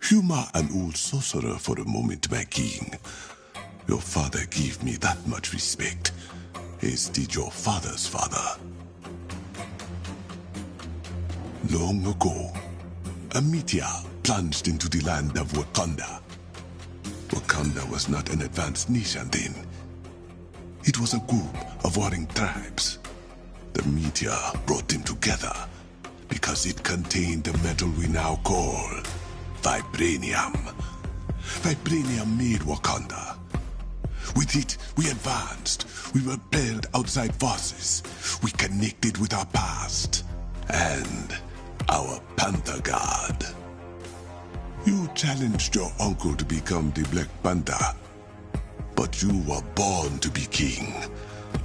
Humor an old sorcerer for a moment, my king. Your father gave me that much respect, as did your father's father. Long ago, a meteor plunged into the land of Wakanda. Wakanda was not an advanced nation then. It was a group of warring tribes. The meteor brought them together because it contained the metal we now call vibranium. Vibranium made Wakanda. With it, we advanced. We repelled outside forces. We connected with our past and our Panther God. You challenged your uncle to become the Black Panther, but you were born to be king.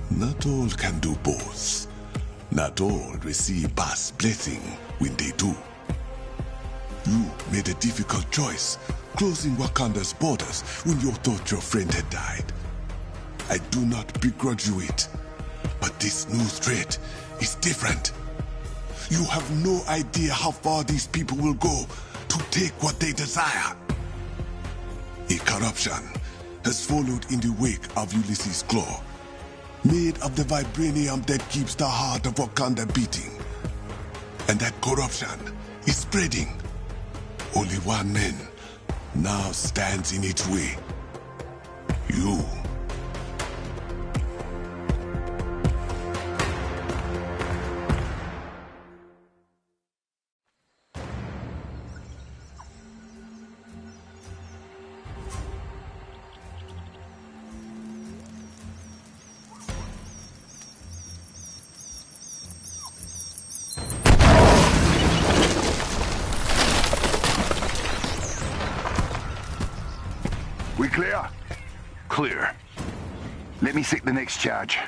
Not all can do both. Not all receive past blessing when they do. You made a difficult choice, closing Wakanda's borders when you thought your friend had died. I do not begrudge you it, but this new threat is different. You have no idea how far these people will go to take what they desire. A corruption has followed in the wake of Ulysses' Claw, made of the vibranium that keeps the heart of Wakanda beating. And that corruption is spreading. Only one man now stands in its way. You. We clear? Clear. Let me seek the next charge.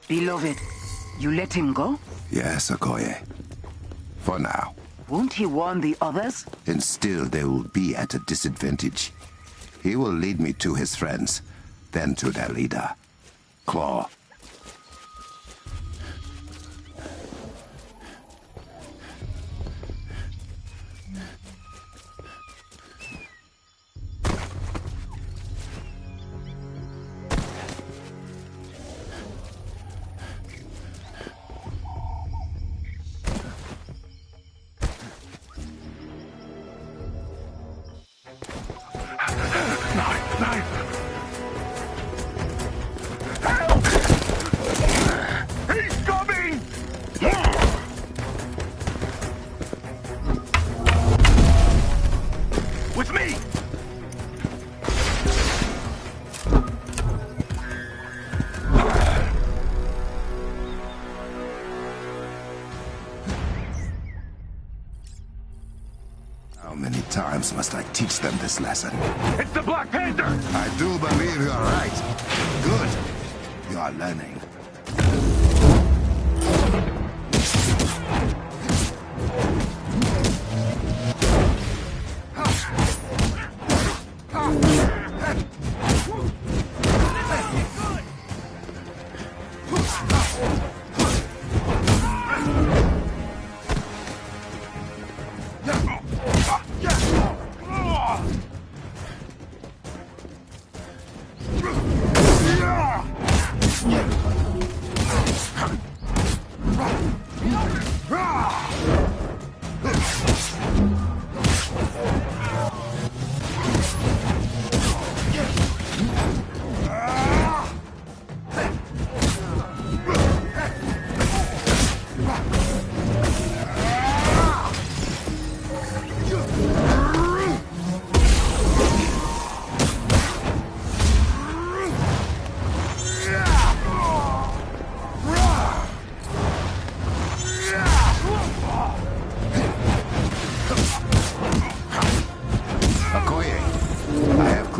Beloved, you let him go? Yes, Okoye. For now. Won't he warn the others? And still they will be at a disadvantage. He will lead me to his friends, then to their leader, Claw. How many times must I teach them this lesson? It's the Black Panther! I do believe you are right. Good. You are learning.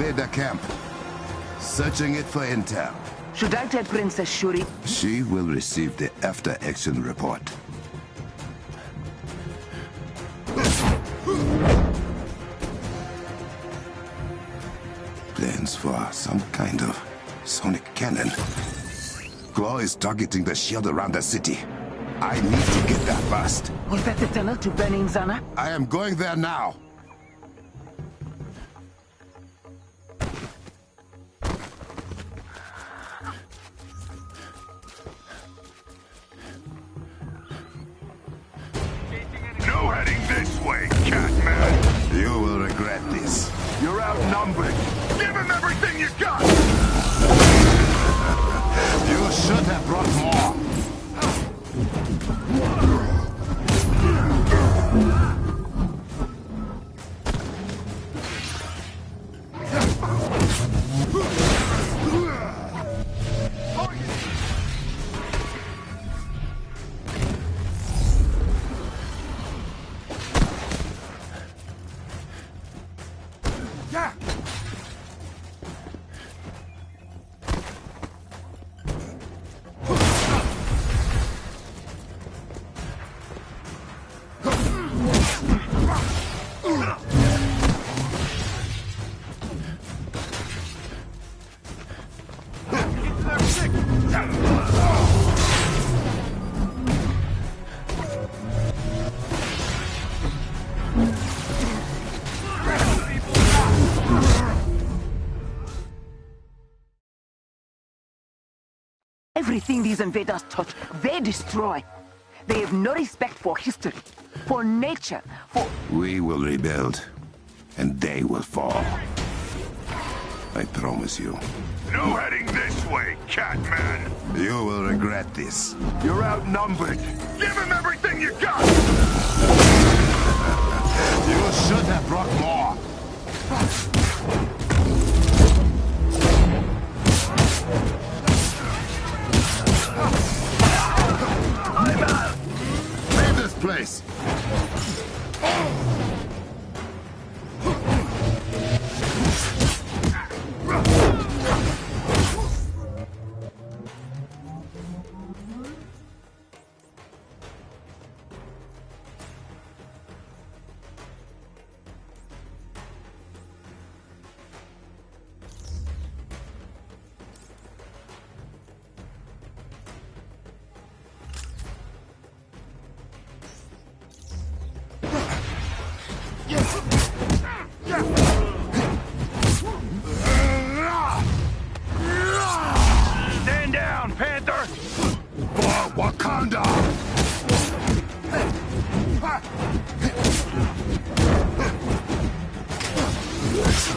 Barricade the camp. Searching it for intel. Should I tell Princess Shuri? She will receive the after-action report. Plans for some kind of sonic cannon. Claw is targeting the shield around the city. I need to get there fast. Was that the tunnel to Burning Zana? I am going there now. No heading this way, Catman. You will regret this. You're outnumbered. Give him everything you got! You should have brought more. Everything these invaders touch, they destroy. They have no respect for history, for nature, for... We will rebuild, and they will fall. I promise you. No heading this way, Catman. You will regret this. You're outnumbered. Give him everything you got! You should have brought more. I'm out! Leave this place. Stand down, Panther! For Wakanda!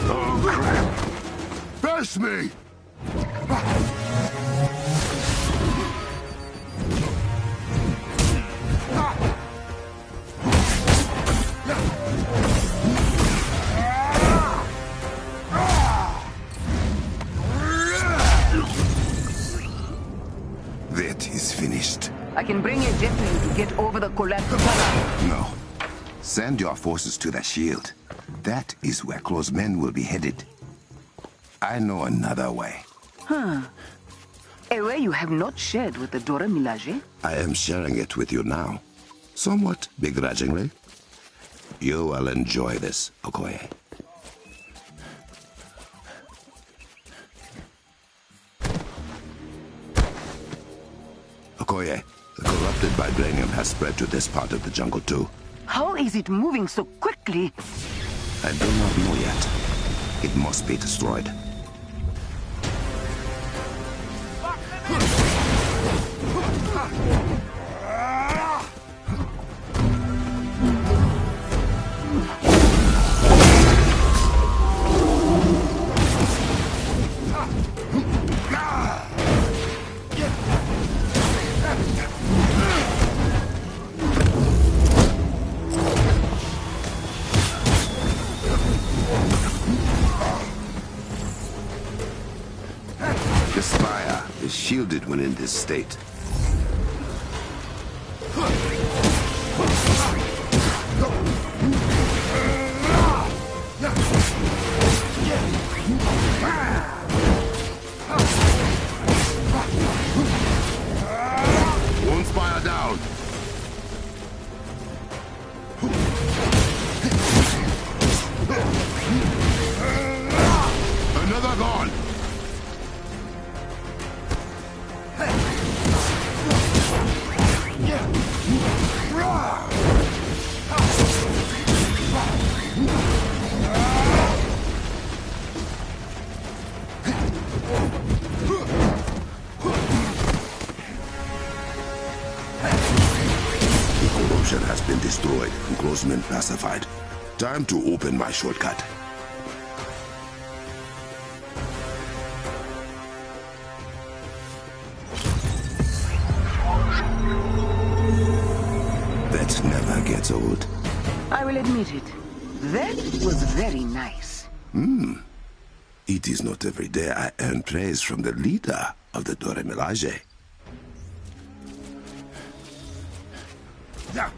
Oh, crap! Face me! That is finished. I can bring a jetplane to get over the collapsed tunnel. No. Send your forces to the shield. That is where Claw's men will be headed. I know another way. A way you have not shared with the Dora Milaje? I am sharing it with you now. Somewhat begrudgingly. You will enjoy this, Okoye. Okoye, the corrupted vibranium has spread to this part of the jungle too. How is it moving so quickly? I do not know yet. It must be destroyed. The spire is shielded when in this state. Bug on! Corrosion has been destroyed and Grossman pacified. Time to open my shortcut. That never gets old. I will admit it. That was very nice. It is not every day I earn praise from the leader of the Dora Milaje. Yeah.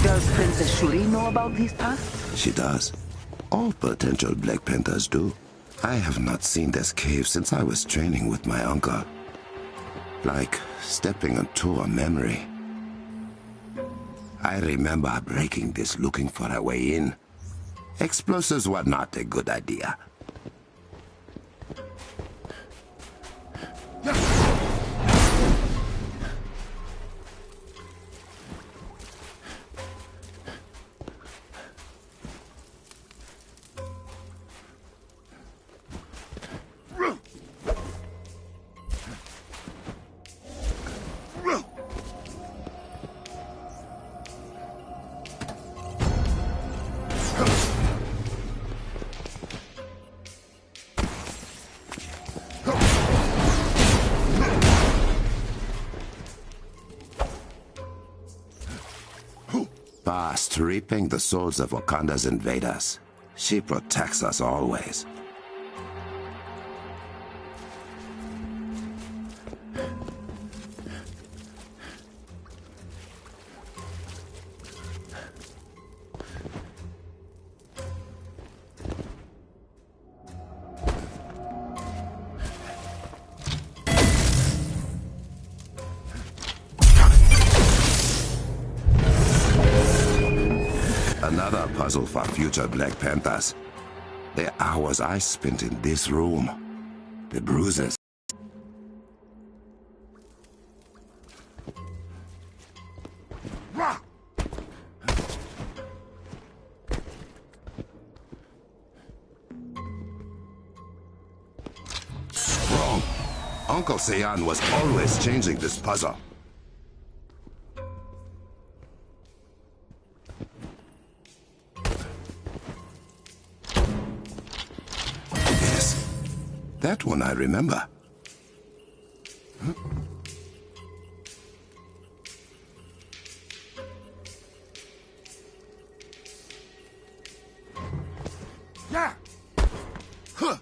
Does Princess Shuri know about these paths? She does. All potential Black Panthers do. I have not seen this cave since I was training with my uncle. Like stepping into a memory. I remember breaking this looking for a way in. Explosives were not a good idea. Past reaping the souls of Wakanda's invaders. She protects us always. Another puzzle for future Black Panthers. The hours I spent in this room. The bruises. Wrong. Uncle Seyan was always changing this puzzle. That one I remember. Yeah. Huh.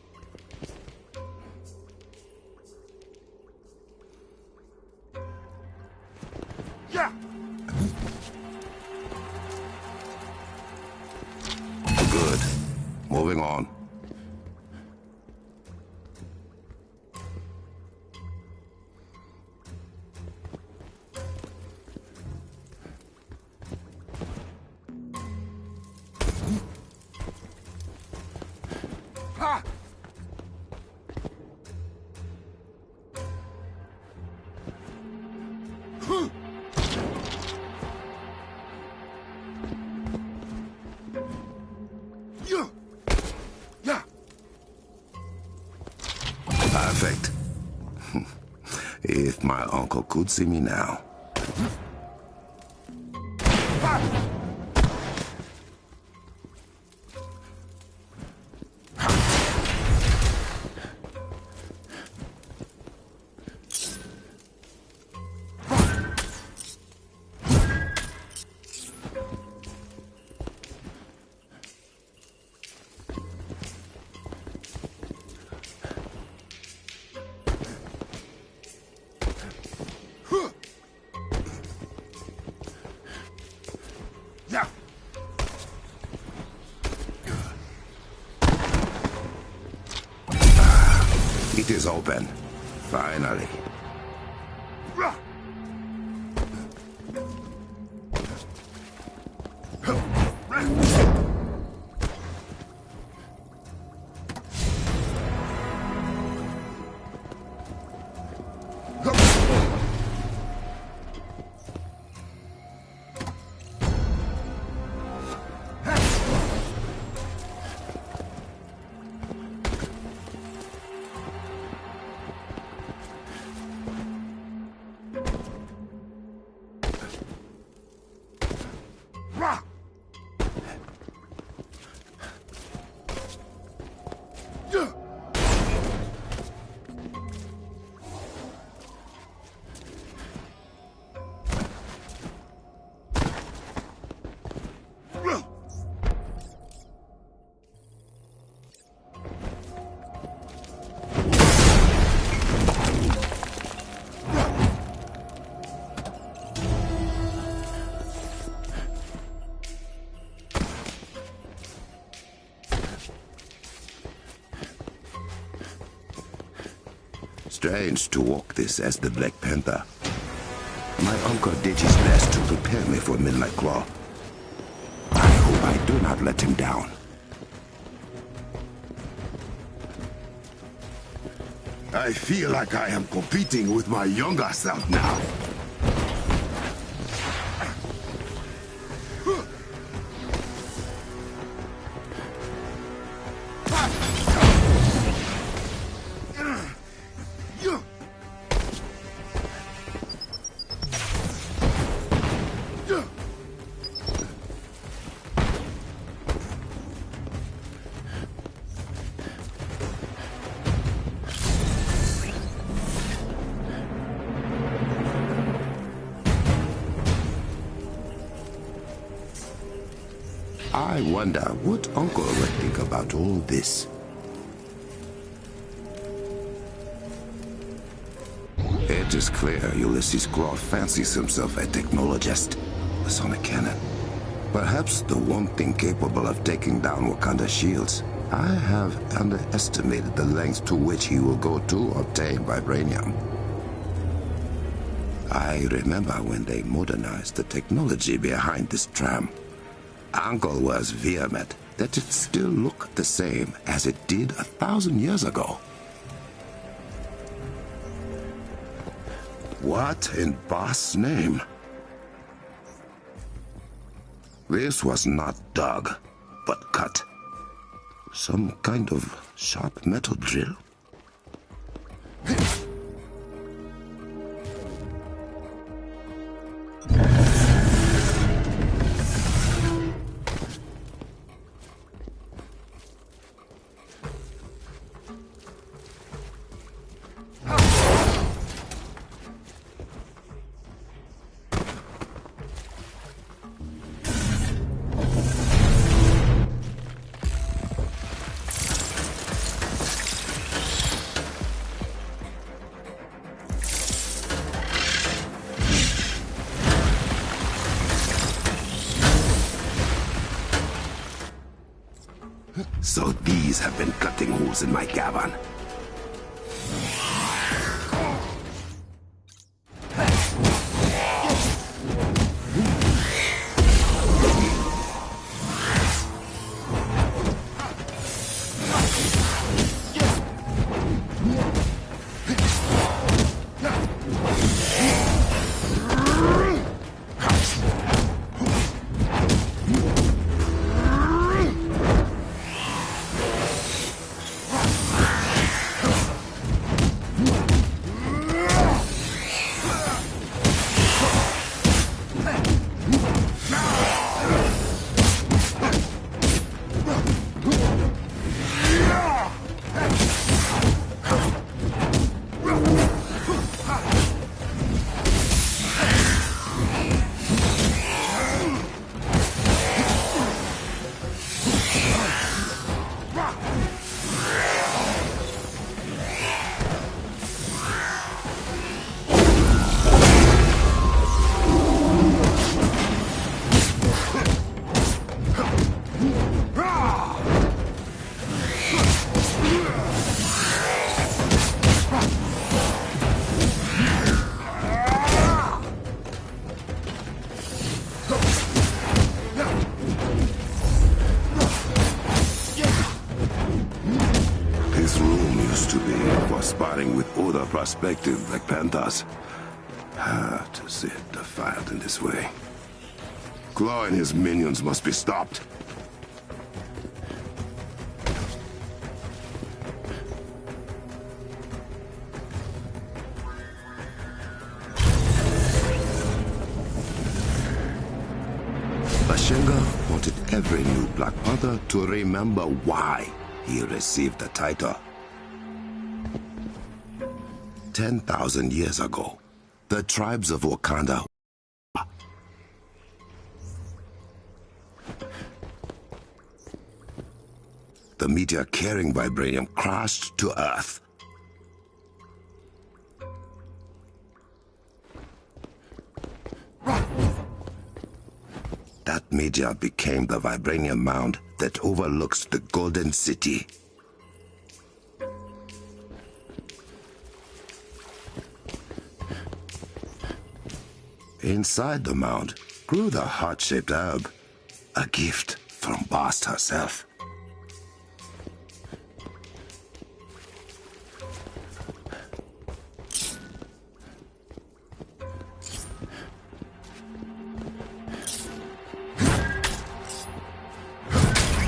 Yeah. Good. Moving on. Perfect. If my uncle could see me now. It is open. Finally. Strange to walk this as the Black Panther. My uncle did his best to prepare me for Midnight Claw. I hope I do not let him down. I feel like I am competing with my younger self now. I wonder what Uncle would think about all this. It is clear Ulysses Claw fancies himself a technologist, a sonic cannon. Perhaps the one thing capable of taking down Wakanda's shields. I have underestimated the lengths to which he will go to obtain vibranium. I remember when they modernized the technology behind this tram. Uncle was vehement that it still looked the same as it did 1,000 years ago. What in Boss' name? This was not dug, but cut. Some kind of sharp metal drill? So these have been cutting holes in my cavern. or the prospective Black Panthers. To see it defiled in this way. Claw and his minions must be stopped. Bashenga wanted every new Black Panther to remember why he received the title. 10,000 years ago, the tribes of Wakanda the meteor carrying vibranium crashed to Earth. That meteor became the vibranium mound that overlooks the Golden City. Inside the mound grew the heart-shaped herb, a gift from Bast herself.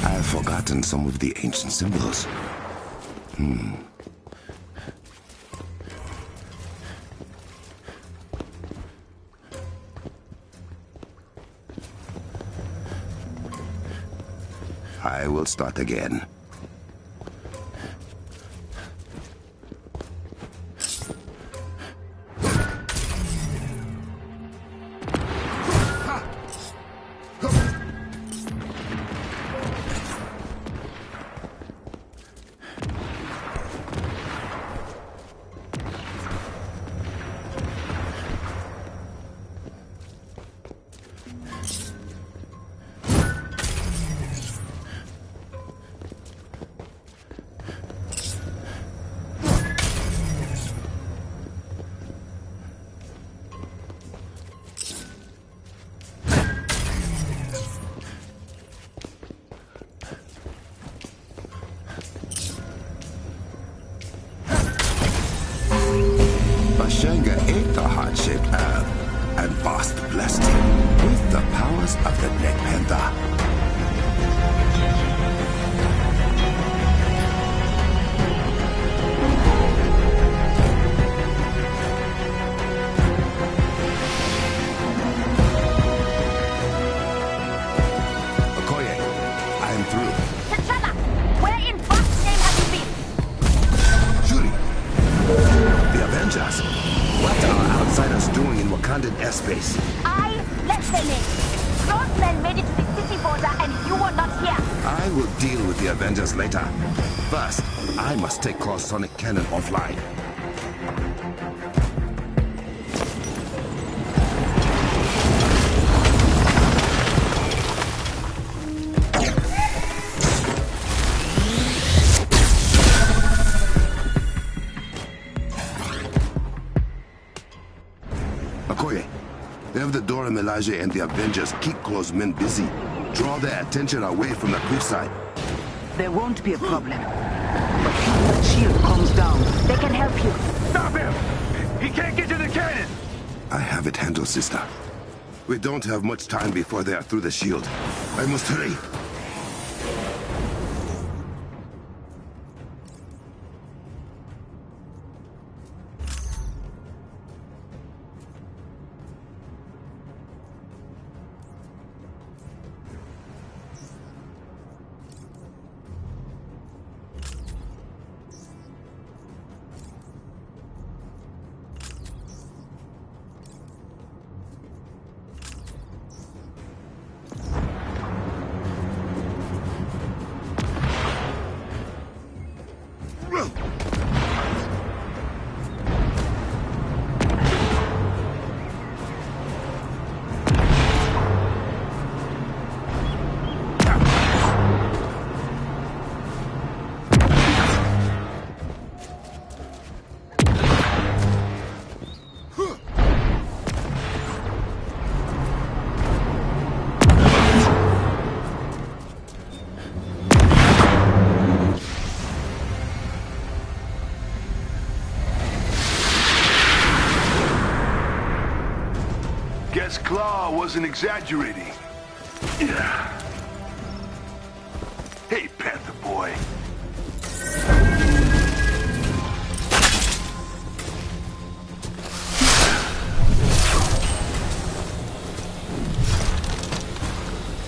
I've forgotten some of the ancient symbols. I will start again. Bashenga ate the heart-shaped herb, and Bast blessed him with the powers of the Black Panther. Okoye, I am through. T'Challa, where in God's name have you been? Shuri, the Avengers. What are outsiders doing in Wakandan airspace? I let them in. Those men made it to the city border and you were not here. I will deal with the Avengers later. First, I must take Claw's sonic cannon offline. Okoye, have the Dora Milaje and the Avengers keep Claw's men busy. Draw their attention away from the cliffside. There won't be a problem. But if that shield comes down, they can help you. Stop him! He can't get to the cannon! I have it handled, sister. We don't have much time before they are through the shield. I must hurry. Guess Claw wasn't exaggerating. Yeah. Hey, Panther boy.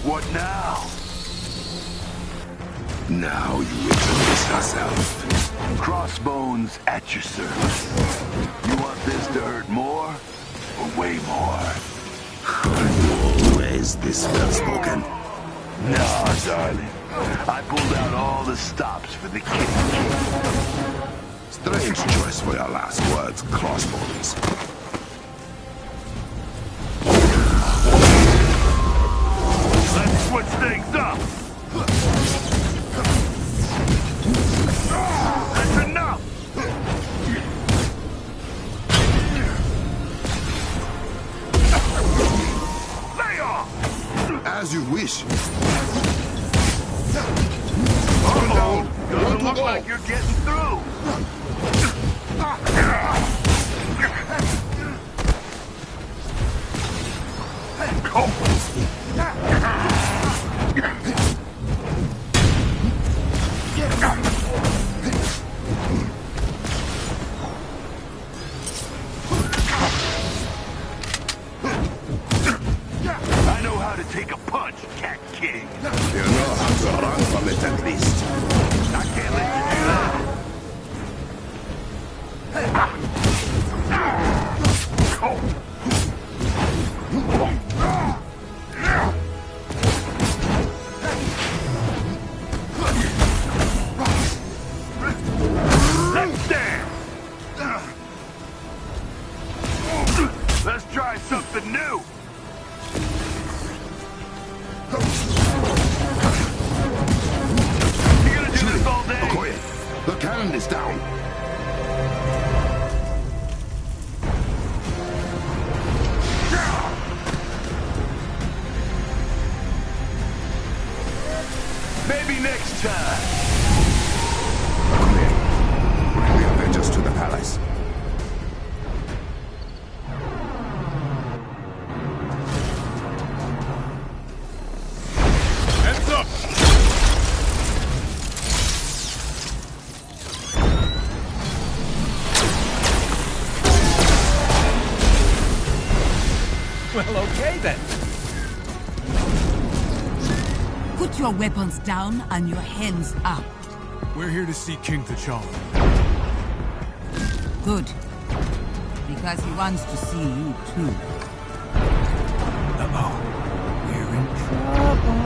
What now? Now you introduce yourself. Crossbones at your service. You want this to hurt more, or way more? Are you always this well-spoken? No, darling. I pulled out all the stops for the kid. Strange choice for your last words, Crossbones. Let's switch things up. That's enough. Lay off. As you wish. Uh-oh. Doesn't look like you're getting through. I know how to take a punch, Cat King. You know how to run from it at least. I can't let you do that. Let's stand. Let's try something new. You gonna do this all day? Okoye, the cannon is down. Maybe next time. Okoye, bring the Avengers to the palace. Heads up! Well, okay then. Put your weapons down and your hands up. We're here to see King T'Challa. Good. Because he wants to see you too. Uh-oh. We're in trouble.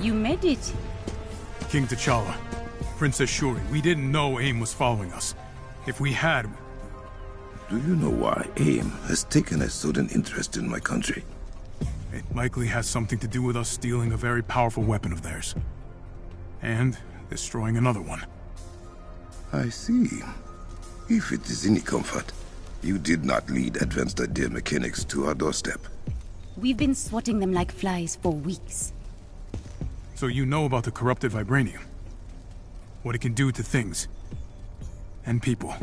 You made it. King T'Challa, Princess Shuri, we didn't know AIM was following us. If we had... Do you know why AIM has taken a sudden interest in my country? It likely has something to do with us stealing a very powerful weapon of theirs. And destroying another one. I see. If it is any comfort, you did not lead advanced idea mechanics to our doorstep. We've been swatting them like flies for weeks. So you know about the corrupted vibranium? What it can do to things. And people.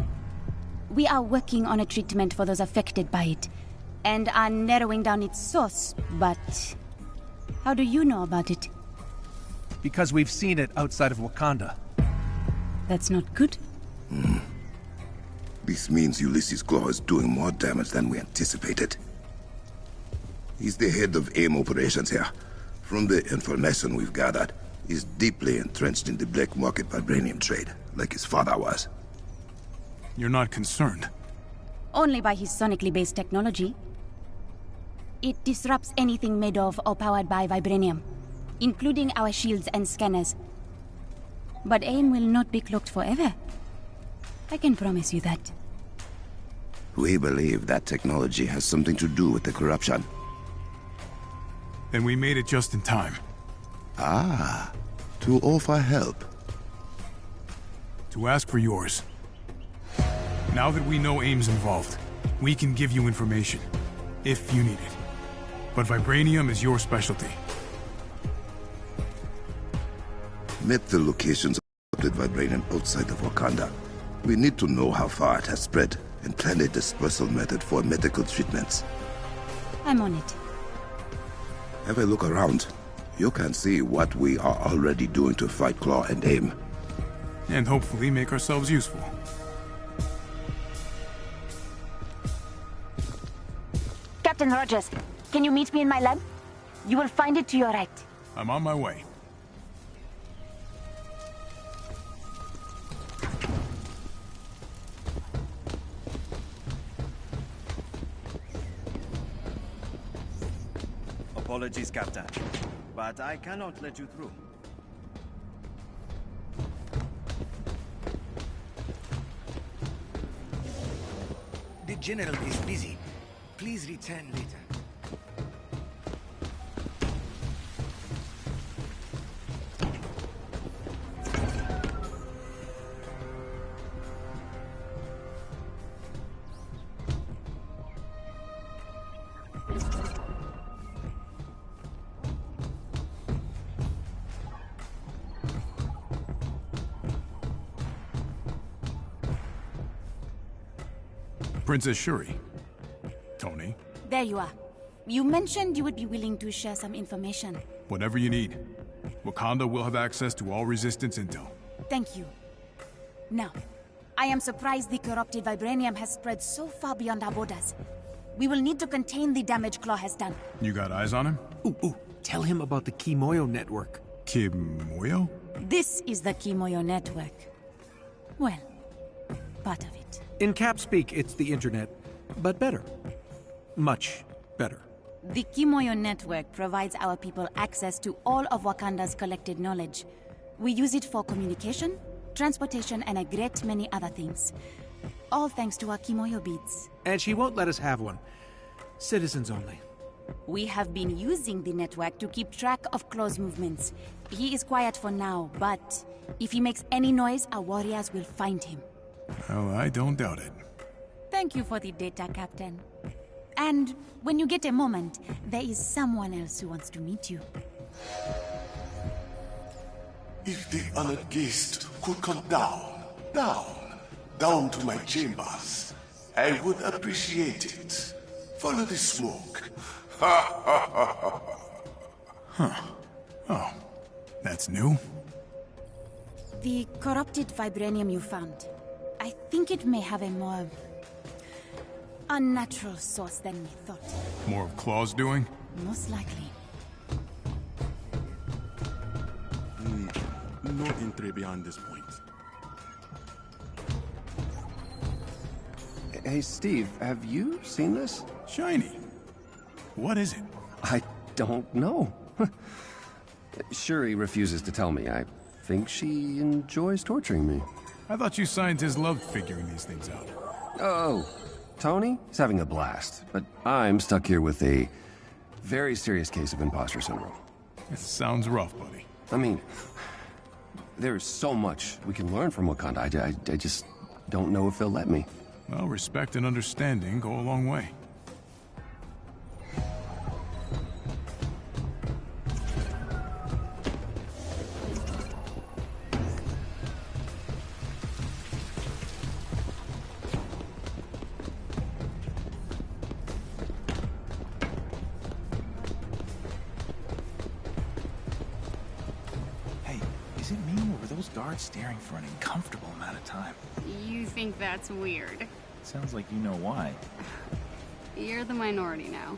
We are working on a treatment for those affected by it, and are narrowing down its source, but... How do you know about it? Because we've seen it outside of Wakanda. That's not good. This means Ulysses Claw is doing more damage than we anticipated. He's the head of AIM operations here. From the information we've gathered, he's deeply entrenched in the black market vibranium trade, like his father was. You're not concerned? Only by his sonically based technology. It disrupts anything made of or powered by vibranium, including our shields and scanners. But AIM will not be cloaked forever. I can promise you that. We believe that technology has something to do with the corruption. Then we made it just in time. Ah, to offer help. To ask for yours. Now that we know AIM's involved, we can give you information, if you need it. But vibranium is your specialty. Met the locations of the vibranium outside of Wakanda. We need to know how far it has spread and plan a dispersal method for medical treatments. I'm on it. Have a look around. You can see what we are already doing to fight Claw and AIM. And hopefully make ourselves useful. Captain Rogers, can you meet me in my lab? You will find it to your right. I'm on my way. Apologies, Captain, but I cannot let you through. The General is busy. Please return later. Princess Shuri. Tony. There you are. You mentioned you would be willing to share some information. Whatever you need. Wakanda will have access to all Resistance intel. Thank you. Now, I am surprised the corrupted vibranium has spread so far beyond our borders. We will need to contain the damage Claw has done. You got eyes on him? Ooh, tell him about the Kimoyo network. Kimoyo? This is the Kimoyo network. Well, part of it. In Cap speak, it's the internet, but better. Much better. The Kimoyo network provides our people access to all of Wakanda's collected knowledge. We use it for communication, transportation, and a great many other things. All thanks to our Kimoyo beads. And she won't let us have one. Citizens only. We have been using the network to keep track of Claw's movements. He is quiet for now, but if he makes any noise, our warriors will find him. Well, I don't doubt it. Thank you for the data, Captain. And when you get a moment, there is someone else who wants to meet you. If the honored guest could come down to my chambers, I would appreciate it. Follow the smoke. Huh. Oh, that's new? The corrupted vibranium you found. I think it may have a more unnatural source than we thought. More of Claw's doing? Most likely. No entry beyond this point. Hey, Steve, have you seen this? Shiny. What is it? I don't know. Shuri refuses to tell me. I think she enjoys torturing me. I thought you scientists loved figuring these things out. Oh, Tony? He's having a blast. But I'm stuck here with a very serious case of imposter syndrome. It sounds rough, buddy. I mean, there's so much we can learn from Wakanda. I just don't know if they'll let me. Well, respect and understanding go a long way. Staring for an uncomfortable amount of time. You think that's weird? Sounds like you know why. You're the minority now.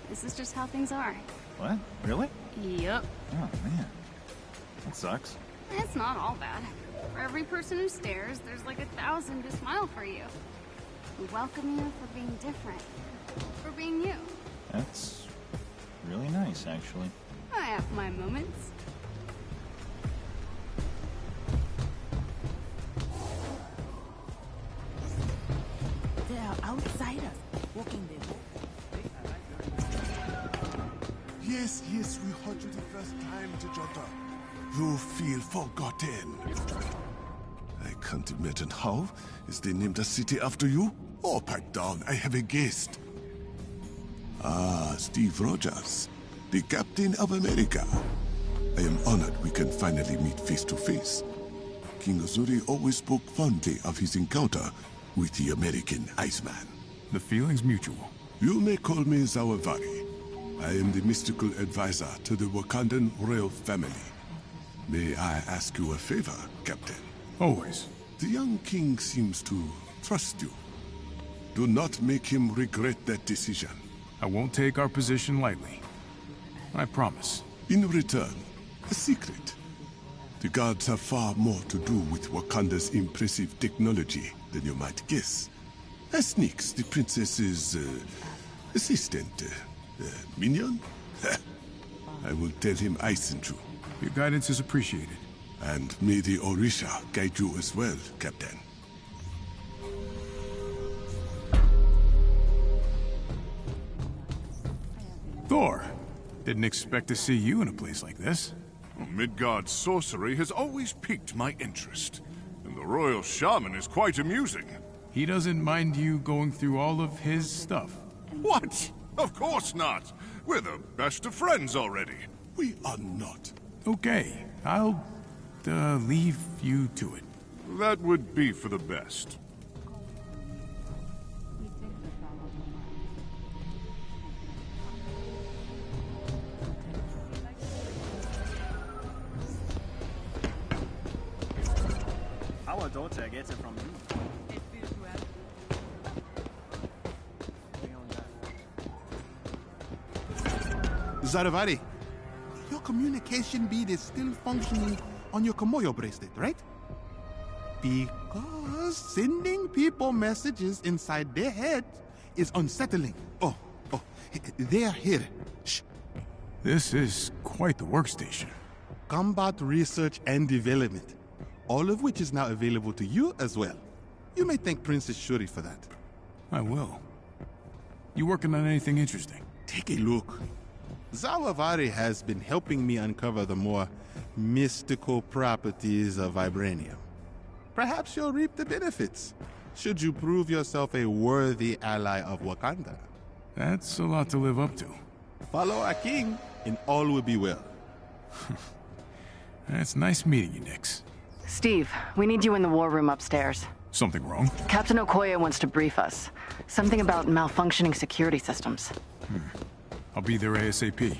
This is just how things are. What? Really? Yep. Oh, man. That sucks. It's not all bad. For every person who stares, there's like 1,000 who smile for you. Who welcome you for being different. For being you. That's really nice, actually. I have my moments. Yes, we heard you the first time, Tejota. You feel forgotten. I can't imagine how. Is they named a city after you? Oh, pipe down, I have a guest. Ah, Steve Rogers, the Captain of America. I am honored we can finally meet face to face. King Azuri always spoke fondly of his encounter with the American Iceman. The feeling's mutual. You may call me Zawavari. I am the mystical advisor to the Wakandan royal family. May I ask you a favor, Captain? Always. The young king seems to trust you. Do not make him regret that decision. I won't take our position lightly. I promise. In return, a secret. The gods have far more to do with Wakanda's impressive technology than you might guess. As Sneaks, the princess's assistant, minion? I will tell him I sent you. Your guidance is appreciated. And may the Orisha guide you as well, Captain. Thor! Didn't expect to see you in a place like this. Well, Midgard sorcery has always piqued my interest. And the royal shaman is quite amusing. He doesn't mind you going through all of his stuff. What? Of course not. We're the best of friends already. We are not. Okay, I'll leave you to it. That would be for the best. Our daughter gets it from you. Zaravari, your communication bead is still functioning on your Komoyo bracelet, right? Because sending people messages inside their head is unsettling. Oh, they are here. Shh. This is quite the workstation. Combat research and development, all of which is now available to you as well. You may thank Princess Shuri for that. I will. You working on anything interesting? Take a look. Zawavari has been helping me uncover the more mystical properties of vibranium. Perhaps you'll reap the benefits, should you prove yourself a worthy ally of Wakanda. That's a lot to live up to. Follow our king, and all will be well. It's nice meeting you, Nix. Steve, we need you in the war room upstairs. Something wrong? Captain Okoye wants to brief us. Something about malfunctioning security systems. I'll be there ASAP.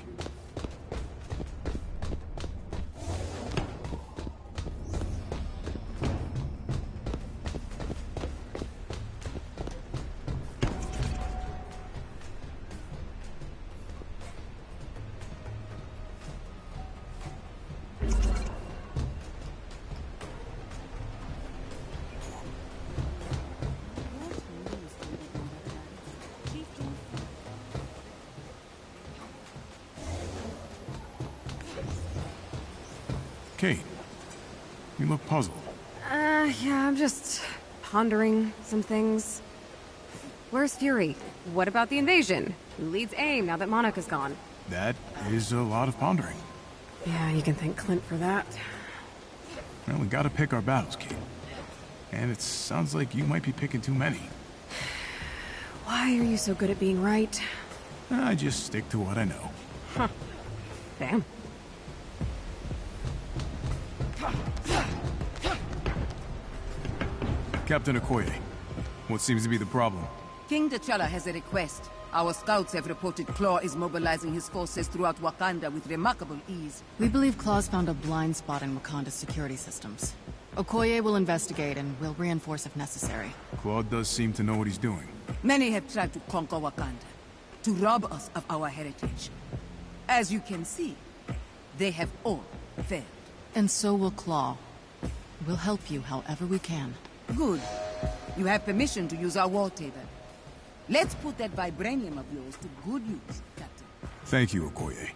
Kate, you look puzzled. Yeah, I'm just pondering some things. Where's Fury? What about the invasion? Who leads AIM now that Monica's gone? That is a lot of pondering. Yeah, you can thank Clint for that. Well, we gotta pick our battles, Kate. And it sounds like you might be picking too many. Why are you so good at being right? I just stick to what I know. Huh. Damn. Captain Okoye, what seems to be the problem? King T'Challa has a request. Our scouts have reported Claw is mobilizing his forces throughout Wakanda with remarkable ease. We believe Claw's found a blind spot in Wakanda's security systems. Okoye will investigate and will reinforce if necessary. Claude does seem to know what he's doing. Many have tried to conquer Wakanda, to rob us of our heritage. As you can see, they have all failed. And so will Claw. We'll help you however we can. Good. You have permission to use our war table. Let's put that vibranium of yours to good use, Captain. Thank you, Okoye.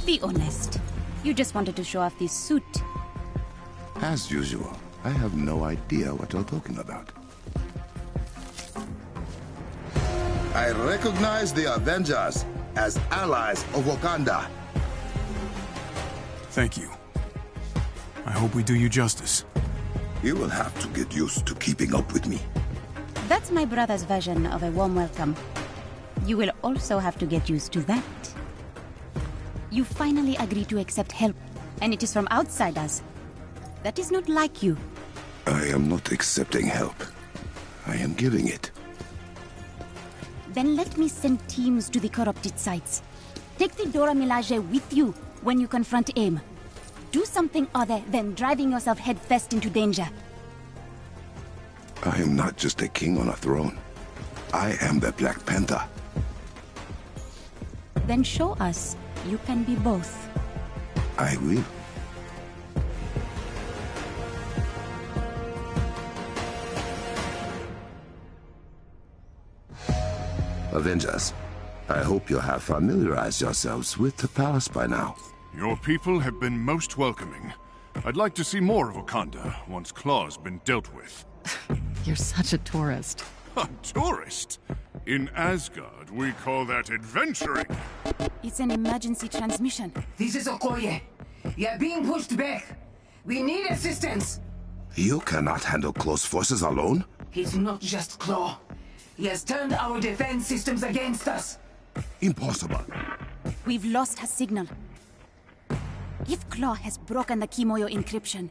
Be honest. You just wanted to show off this suit. As usual, I have no idea what you're talking about. I recognize the Avengers as allies of Wakanda. Thank you. I hope we do you justice. You will have to get used to keeping up with me. That's my brother's version of a warm welcome. You will also have to get used to that. You finally agreed to accept help, and it is from outsiders. That is not like you. I am not accepting help. I am giving it. Then let me send teams to the corrupted sites. Take the Dora Milaje with you when you confront AIM. Do something other than driving yourself headfirst into danger. I am not just a king on a throne. I am the Black Panther. Then show us you can be both. I will. Avengers, I hope you have familiarized yourselves with the palace by now. Your people have been most welcoming. I'd like to see more of Wakanda once Claw's been dealt with. You're such a tourist. A tourist? In Asgard, we call that adventuring. It's an emergency transmission. This is Okoye. You're being pushed back. We need assistance. You cannot handle close forces alone? He's not just Claw. He has turned our defense systems against us. Impossible. We've lost her signal. If Claw has broken the Kimoyo encryption,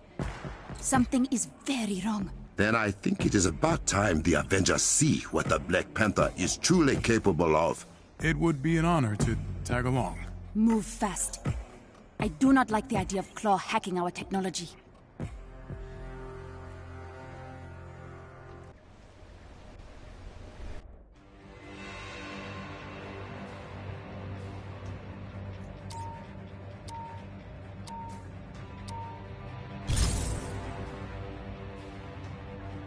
something is very wrong. Then I think it is about time the Avengers see what the Black Panther is truly capable of. It would be an honor to tag along. Move fast. I do not like the idea of Claw hacking our technology.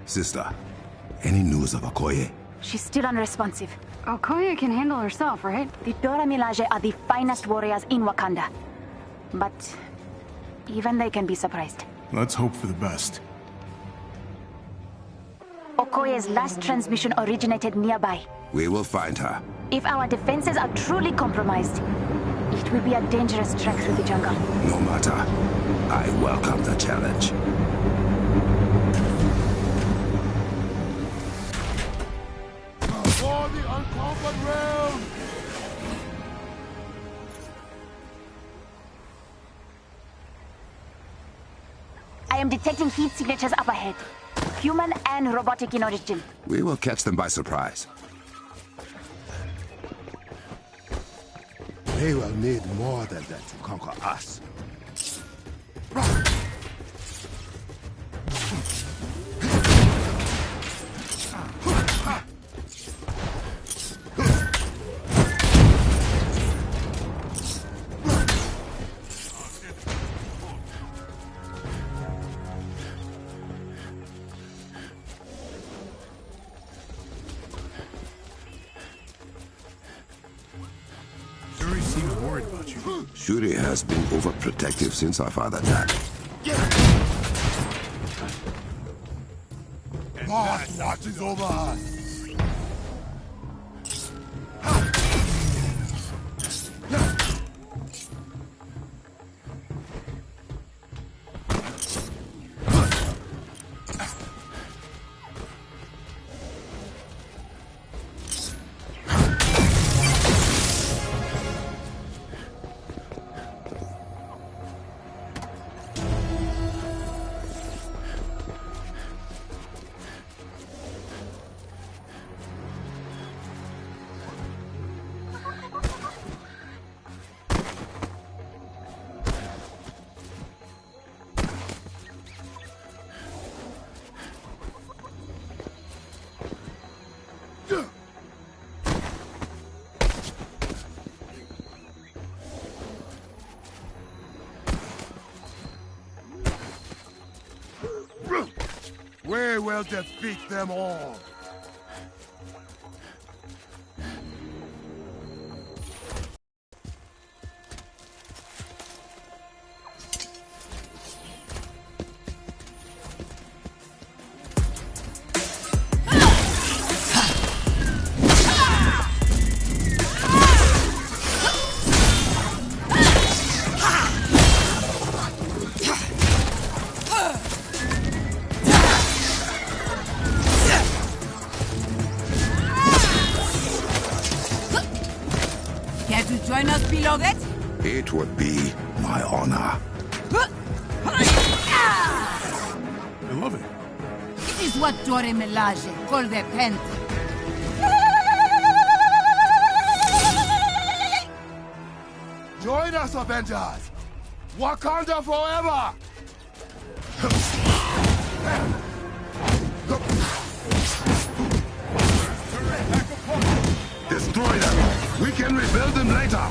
Sister, any news of Okoye? She's still unresponsive. Okoye can handle herself, right? The Dora Milaje are the finest warriors in Wakanda. But even they can be surprised. Let's hope for the best. Okoye's last transmission originated nearby. We will find her. If our defenses are truly compromised, it will be a dangerous trek through the jungle. No matter. I welcome the challenge. For the unconquered realm! I am detecting heat signatures up ahead. Human and robotic in origin. We will catch them by surprise. They will need more than that to conquer us. Shuri seems worried about you. Shuri has been overprotective since our father died. Boss watches over us. We will defeat them all. of it? It would be my honor. I love it. It is what Dore Melage call the Panther. Join us, Avengers! Wakanda forever! Destroy them! We can rebuild them later!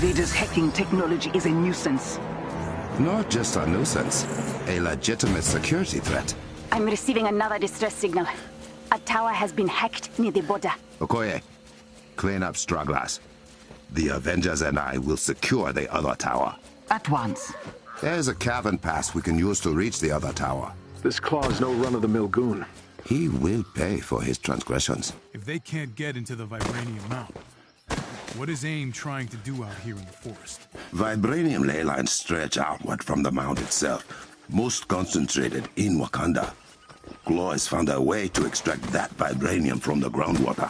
Invaders' hacking technology is a nuisance. Not just a nuisance, a legitimate security threat. I'm receiving another distress signal. A tower has been hacked near the border. Okoye, clean up stragglers. The Avengers and I will secure the other tower. At once. There's a cavern pass we can use to reach the other tower. This Claw's no run-of-the-mill goon. He will pay for his transgressions. If they can't get into the Vibranium Mountain, what is AIM trying to do out here in the forest? Vibranium ley lines stretch outward from the mount itself, most concentrated in Wakanda. Claw has found a way to extract that vibranium from the groundwater.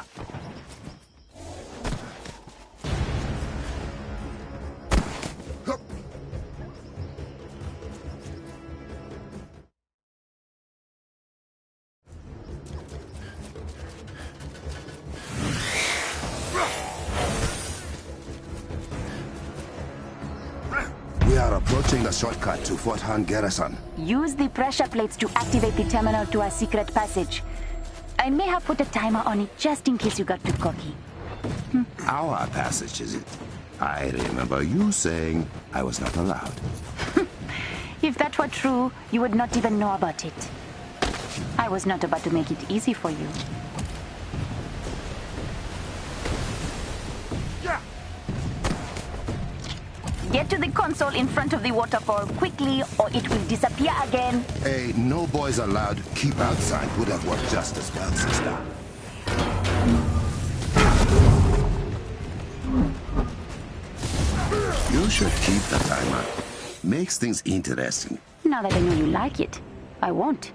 We are approaching the shortcut to Fort Han Garrison. Use the pressure plates to activate the terminal to our secret passage. I may have put a timer on it just in case you got too cocky. Our passage, is it? I remember you saying I was not allowed. If that were true, you would not even know about it. I was not about to make it easy for you. Get to the console in front of the waterfall quickly, or it will disappear again. A no boys allowed, keep outside would have worked just as well, sister. You should keep the timer. Makes things interesting. Now that I know you like it, I won't.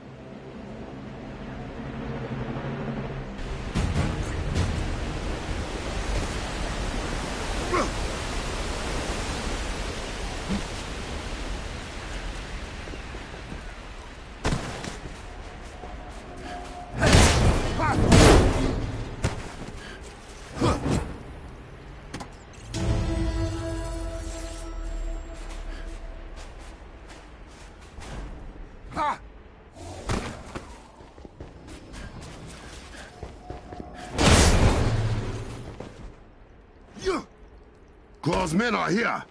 Claw's men are here.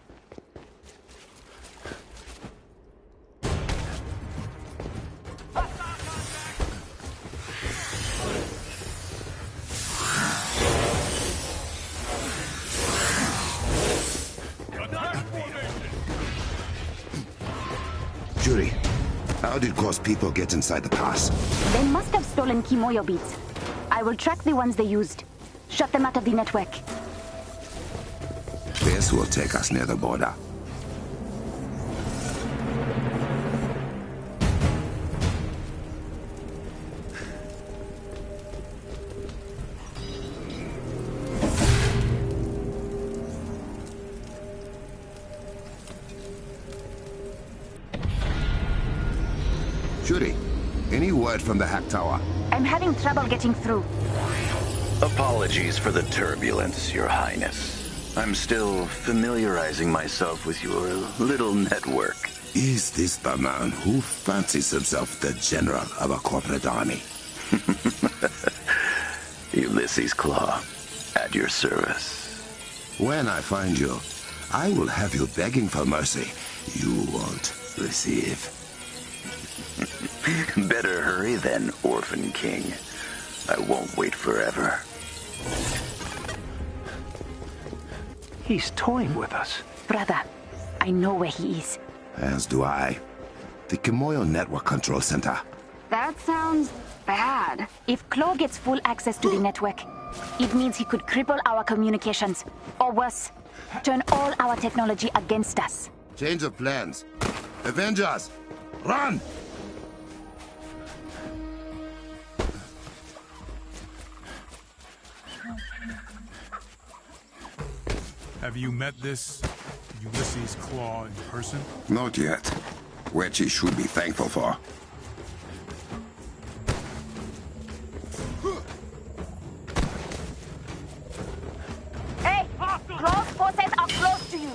Shuri, how did Claw's people get inside the pass? They must have stolen Kimoyo beads. I will track the ones they used. Shut them out of the network. This will take us near the border. Shuri, any word from the hack tower? I'm having trouble getting through. Apologies for the turbulence, Your Highness. I'm still familiarizing myself with your little network. Is this the man who fancies himself the general of a corporate army? Ulysses Claw, at your service. When I find you, I will have you begging for mercy you won't receive. Better hurry then, Orphan King. I won't wait forever. He's toying with us. Brother, I know where he is. As do I. The Kimoyo Network Control Center. That sounds bad. If Claw gets full access to the network, it means he could cripple our communications. Or worse, turn all our technology against us. Change of plans. Avengers, run! Have you met this Ulysses Claw in person? Not yet. Which he should be thankful for. Hey! Claw's forces are close to you!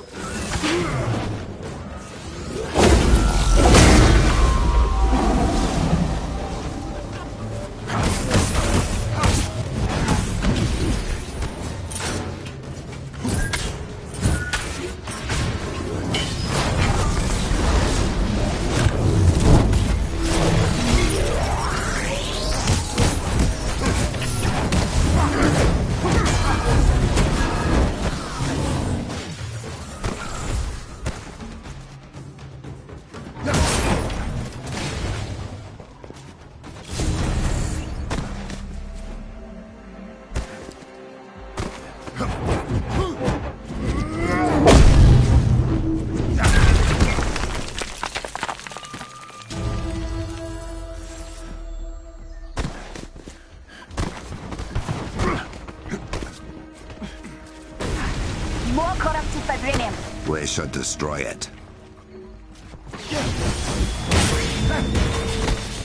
We should destroy it.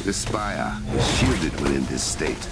The spire is shielded within this state.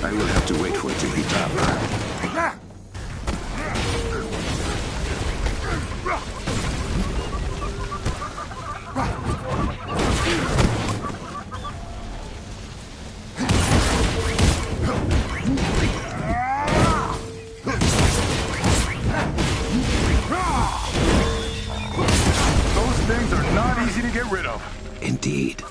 I will have to wait for it to heat up. Those things are not easy to get rid of. Indeed.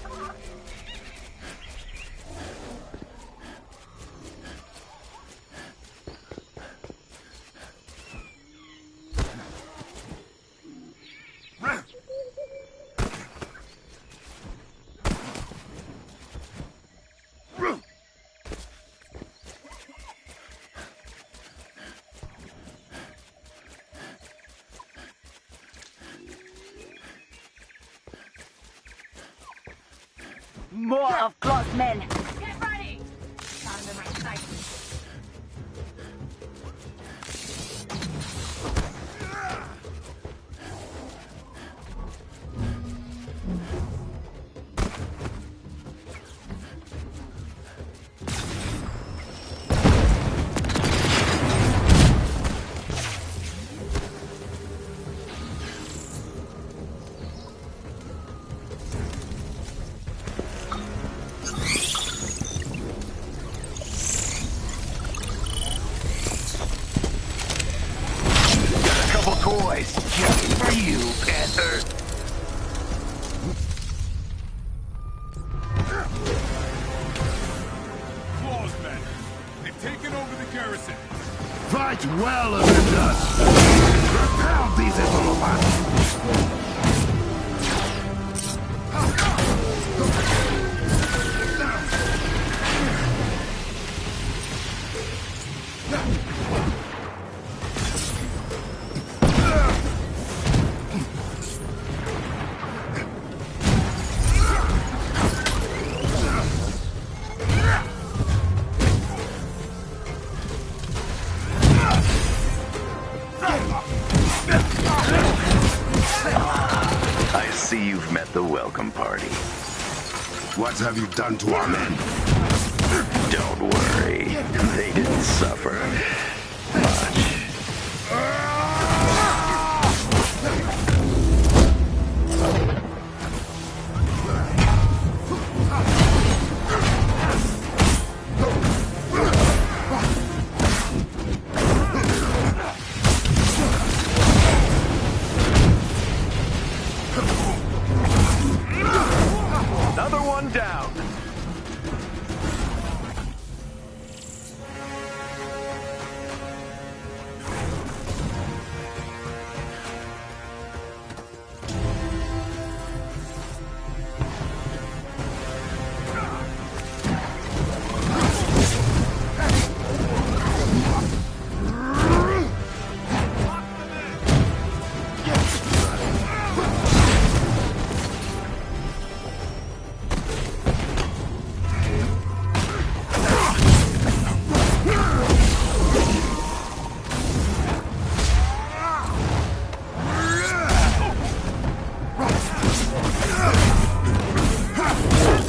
More of Claw's men. Get ready! Found the right site. Toys just for you, Panther. Claws, men. They've taken over the garrison. Fight well, Avengers! Repel these Autobots! I see you've met the welcome party. What have you done to our men? Don't worry, they didn't suffer much. Another one down.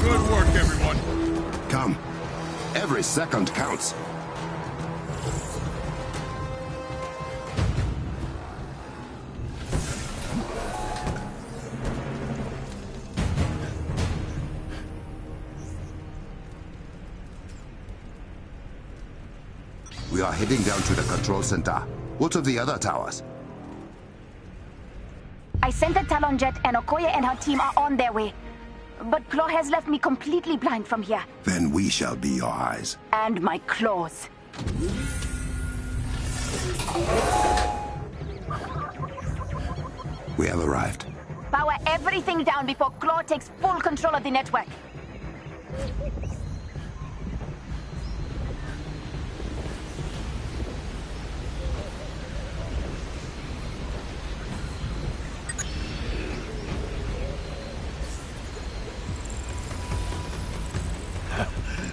Good work, everyone. Come. Every second counts. We are heading down to the control center. What of the other towers? I sent the Talon jet and Okoye and her team are on their way. But Claw has left me completely blind from here. Then we shall be your eyes. And my claws. We have arrived. Power everything down before Claw takes full control of the network.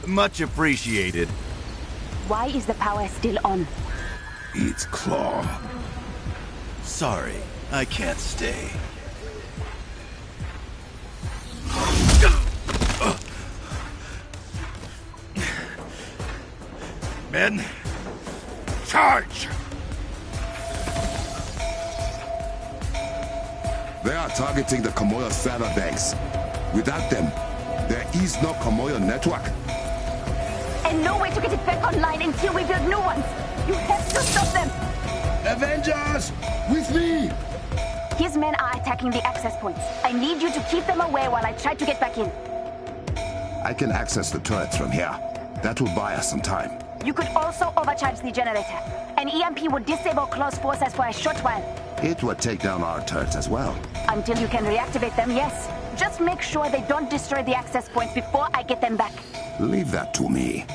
Much appreciated. Why is the power still on? It's Claw. Sorry, I can't stay. Men, charge! They are targeting the Komoyo server banks. Without them, there is no Komoyo network. And no way to get it back online until we build new ones. You have to stop them. Avengers, with me! His men are attacking the access points. I need you to keep them away while I try to get back in. I can access the turrets from here. That will buy us some time. You could also overcharge the generator. An EMP would disable close forces for a short while. It would take down our turrets as well. Until you can reactivate them, yes. Just make sure they don't destroy the access points before I get them back. Leave that to me.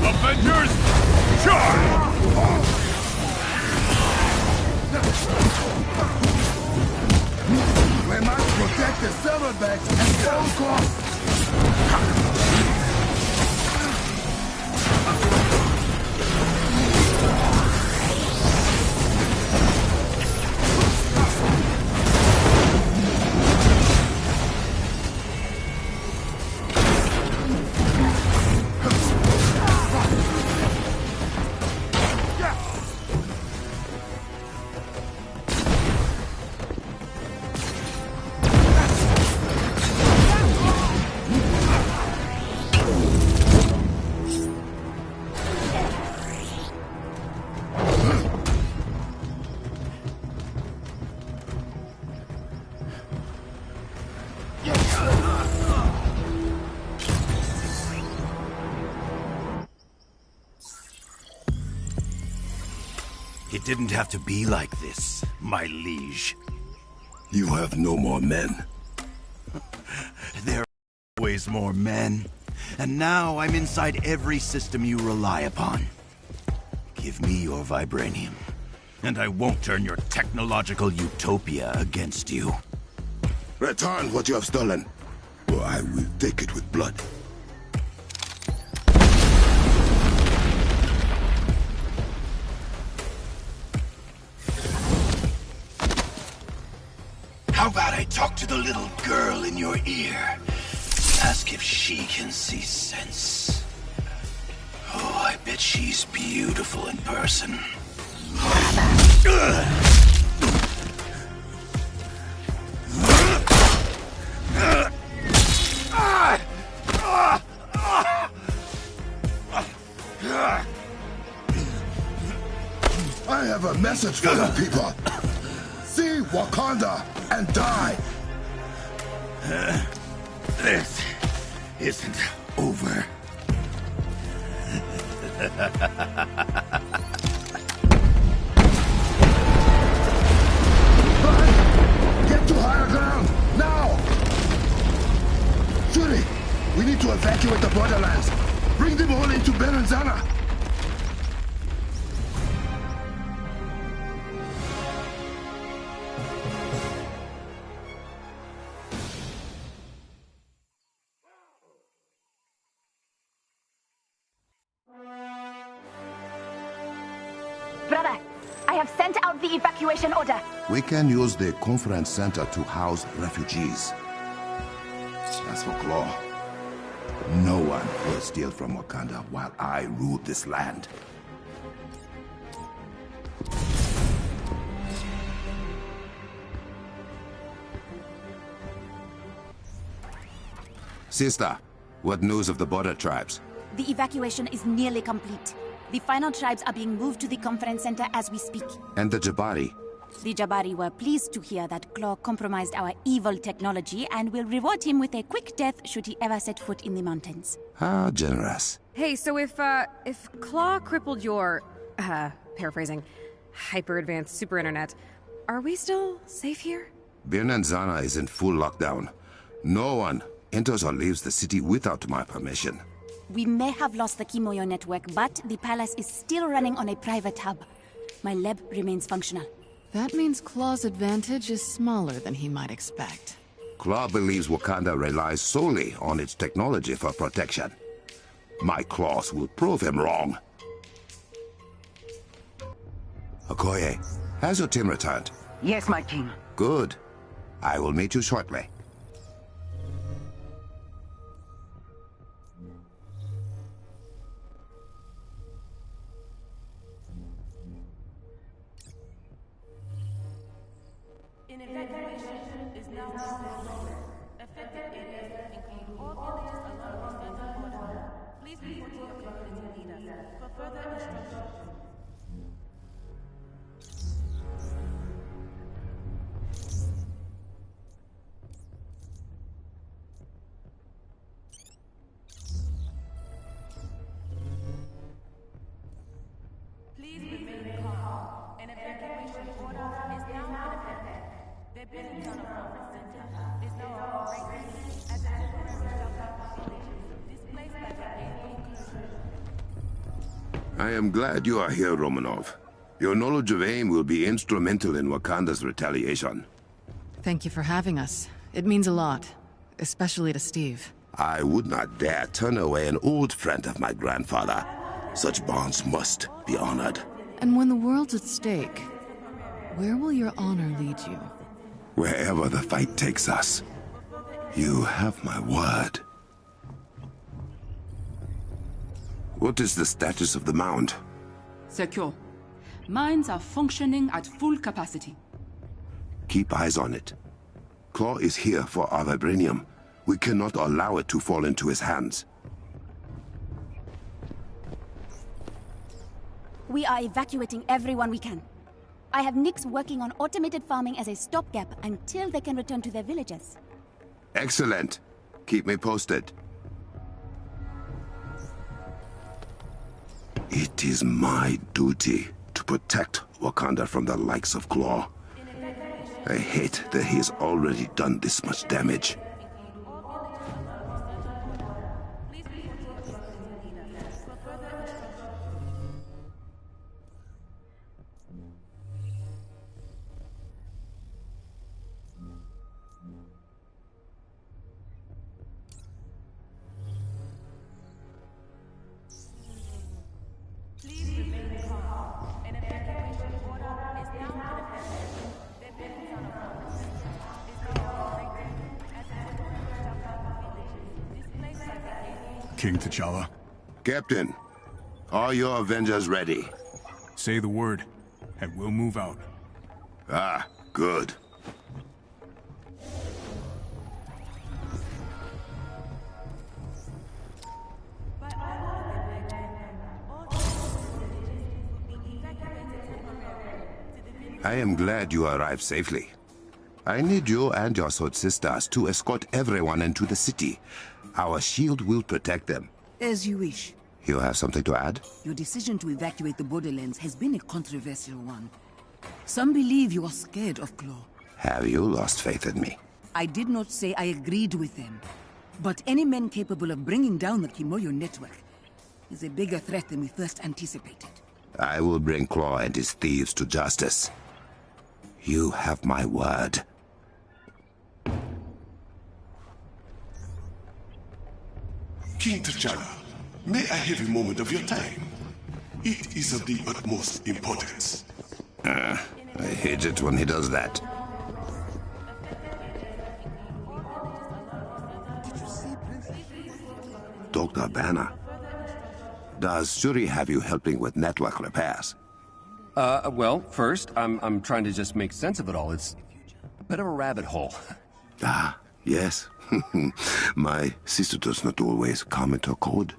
Avengers, charge! We must protect the silverbacks at all costs! It didn't have to be like this, my liege. You have no more men. There are always more men. And now I'm inside every system you rely upon. Give me your vibranium, and I won't turn your technological utopia against you. Return what you have stolen, or I will take it with blood. How about I talk to the little girl in your ear? Ask if she can see sense. Oh, I bet she's beautiful in person. I have a message for you people. See Wakanda and die. This isn't over. Get to higher ground, now! Fury, we need to evacuate the borderlands. Bring them all into Berenzana. Brother, I have sent out the evacuation order. We can use the conference center to house refugees. As for Claw, no one will steal from Wakanda while I rule this land. Sister, what news of the border tribes? The evacuation is nearly complete. The final tribes are being moved to the conference center as we speak. And the Jabari? The Jabari were pleased to hear that Claw compromised our evil technology and will reward him with a quick death should he ever set foot in the mountains. How generous. Hey, so if Claw crippled your, paraphrasing, hyper-advanced super internet, are we still safe here? Birnanzana is in full lockdown. No one enters or leaves the city without my permission. We may have lost the Kimoyo network, but the palace is still running on a private hub. My lab remains functional. That means Claw's advantage is smaller than he might expect. Claw believes Wakanda relies solely on its technology for protection. My claws will prove him wrong. Okoye, has your team returned? Yes, my king. Good. I will meet you shortly. Evacuation is now over. Affected areas include all villages along the Panther border. Please report to your community leader for further instructions. I am glad you are here, Romanov. Your knowledge of AIM will be instrumental in Wakanda's retaliation. Thank you for having us. It means a lot, especially to Steve. I would not dare turn away an old friend of my grandfather. Such bonds must be honored. And when the world's at stake, where will your honor lead you? Wherever the fight takes us. You have my word. What is the status of the mound? Secure. Mines are functioning at full capacity. Keep eyes on it. Claw is here for our vibranium. We cannot allow it to fall into his hands. We are evacuating everyone we can. I have Nix working on automated farming as a stopgap until they can return to their villages. Excellent. Keep me posted. It is my duty to protect Wakanda from the likes of Claw. I hate that he has already done this much damage. King T'Challa. Captain, are your Avengers ready? Say the word, and we'll move out. Ah, good. I am glad you arrived safely. I need you and your Sword Sisters to escort everyone into the city. Our shield will protect them. As you wish. You have something to add? Your decision to evacuate the borderlands has been a controversial one. Some believe you are scared of Claw. Have you lost faith in me? I did not say I agreed with them. But any man capable of bringing down the Kimoyo network is a bigger threat than we first anticipated. I will bring Claw and his thieves to justice. You have my word. King T'Challa, may I have a moment of your time? It is of the utmost importance. I hate it when he does that. Dr. Banner, does Shuri have you helping with network repairs? Well, first, I'm trying to just make sense of it all. It's a bit of a rabbit hole. Ah, yes. My sister does not always comment her code.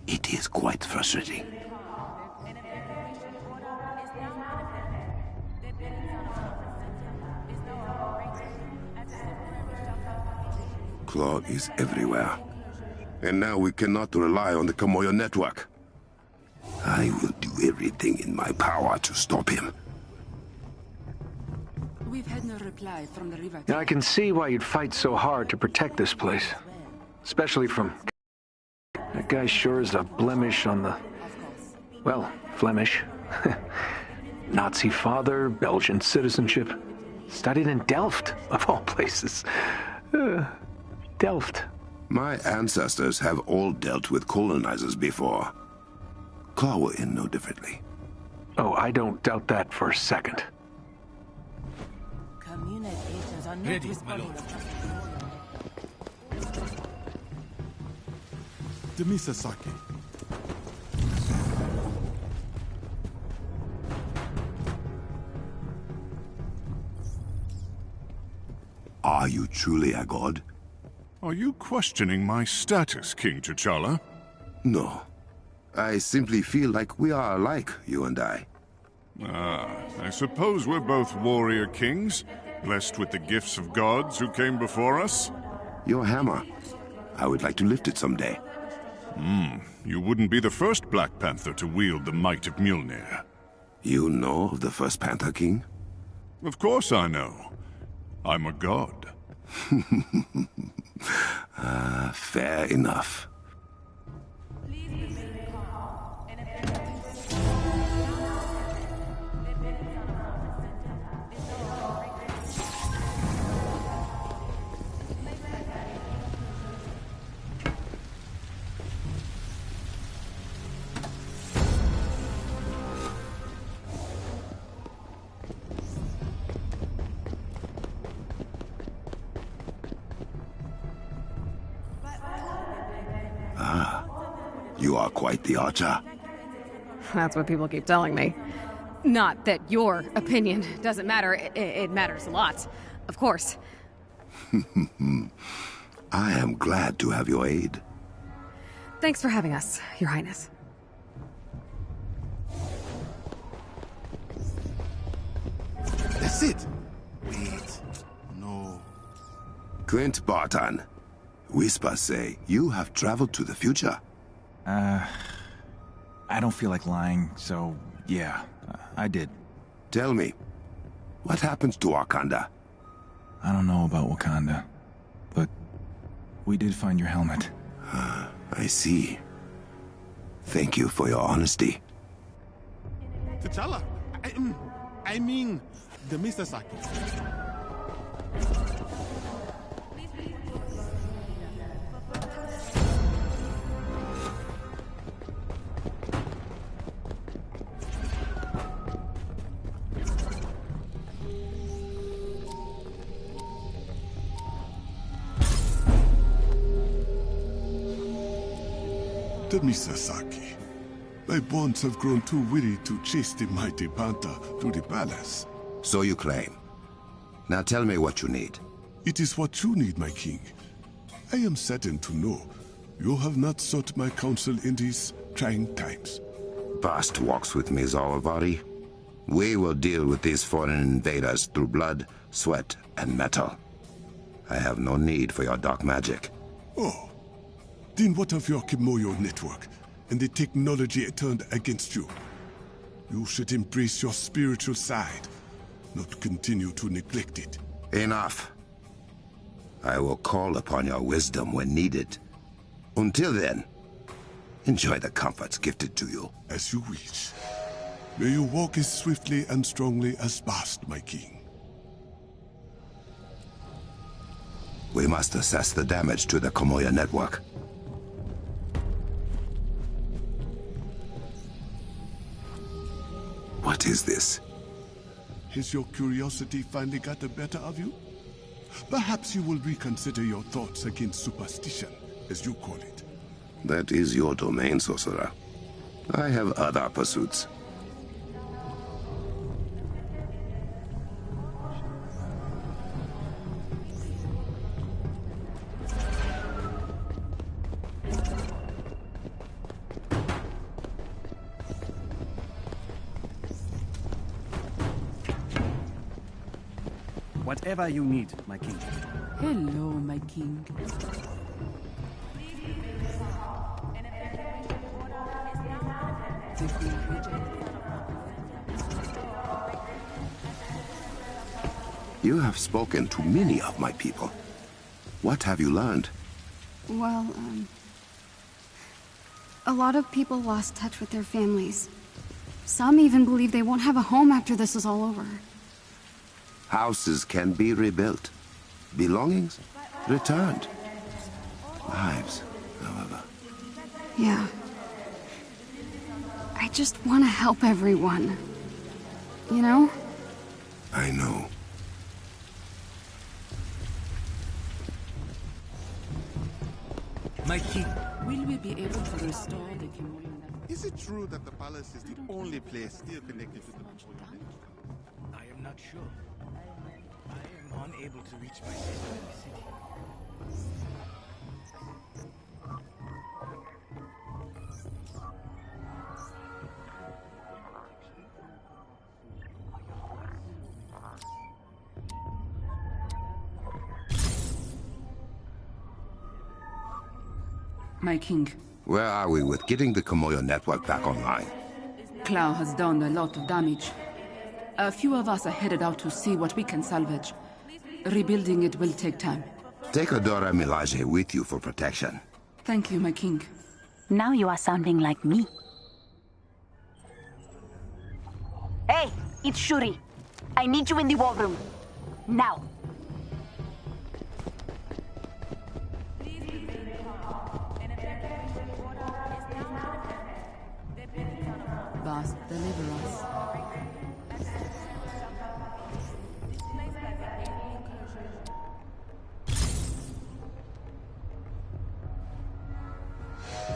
It is quite frustrating. Claw is everywhere. And now we cannot rely on the Kimoyo network. I will do everything in my power to stop him. We've had no reply from the river. Now, I can see why you'd fight so hard to protect this place. Especially from... That guy sure is a blemish on the... Well, Flemish. Nazi father, Belgian citizenship. Studied in Delft, of all places. Delft. My ancestors have all dealt with colonizers before. Claw were in no differently. Oh, I don't doubt that for a second. Communicators are not Ready, responding. Demisasaki. Are you truly a god? Are you questioning my status, King T'Challa? No. I simply feel like we are alike, you and I. Ah, I suppose we're both warrior kings, blessed with the gifts of gods who came before us. Your hammer. I would like to lift it someday. You wouldn't be the first Black Panther to wield the might of Mjolnir. You know of the first Panther King? Of course I know. I'm a god. Fair enough. Please remain calm and You are quite the archer. That's what people keep telling me. Not that your opinion doesn't matter. It matters a lot. Of course. I am glad to have your aid. Thanks for having us, Your Highness. That's it. Wait. No. Clint Barton. Whispers say you have traveled to the future. I don't feel like lying, so yeah, I did. Tell me, what happens to Wakanda? I don't know about Wakanda, but we did find your helmet. I see. Thank you for your honesty. T'Challa, I mean, the Mr. Saki. The Misasaki. My bonds have grown too weary to chase the mighty Panther through the palace. So you claim. Now tell me what you need. It is what you need, my king. I am saddened to know you have not sought my counsel in these trying times. Past walks with me, Zawavari. We will deal with these foreign invaders through blood, sweat, and metal. I have no need for your dark magic. Oh. Then what of your Kimoyo network and the technology it turned against you? You should embrace your spiritual side, not continue to neglect it. Enough. I will call upon your wisdom when needed. Until then, enjoy the comforts gifted to you. As you wish. May you walk as swiftly and strongly as Bast, my king. We must assess the damage to the Kimoyo network. What is this? Has your curiosity finally got the better of you? Perhaps you will reconsider your thoughts against superstition, as you call it. That is your domain, sorcerer. I have other pursuits. Whatever you need, my king. Hello, my king. You have spoken to many of my people. What have you learned? Well, a lot of people lost touch with their families. Some even believe they won't have a home after this is all over. Houses can be rebuilt. Belongings returned. Lives, however. Yeah. I just want to help everyone. You know? I know. My king, will we be able to restore the Kimoyo network? Is it true that the palace is the only place still connected to the Kimoyo? I am not sure. I am unable to reach my sister in the city. My king. Where are we with getting the Kimoyo network back online? Clow has done a lot of damage. A few of us are headed out to see what we can salvage. Rebuilding it will take time. Take Adora Milaje with you for protection. Thank you, my king. Now you are sounding like me. Hey, it's Shuri. I need you in the war room. Now. Bast, deliver us.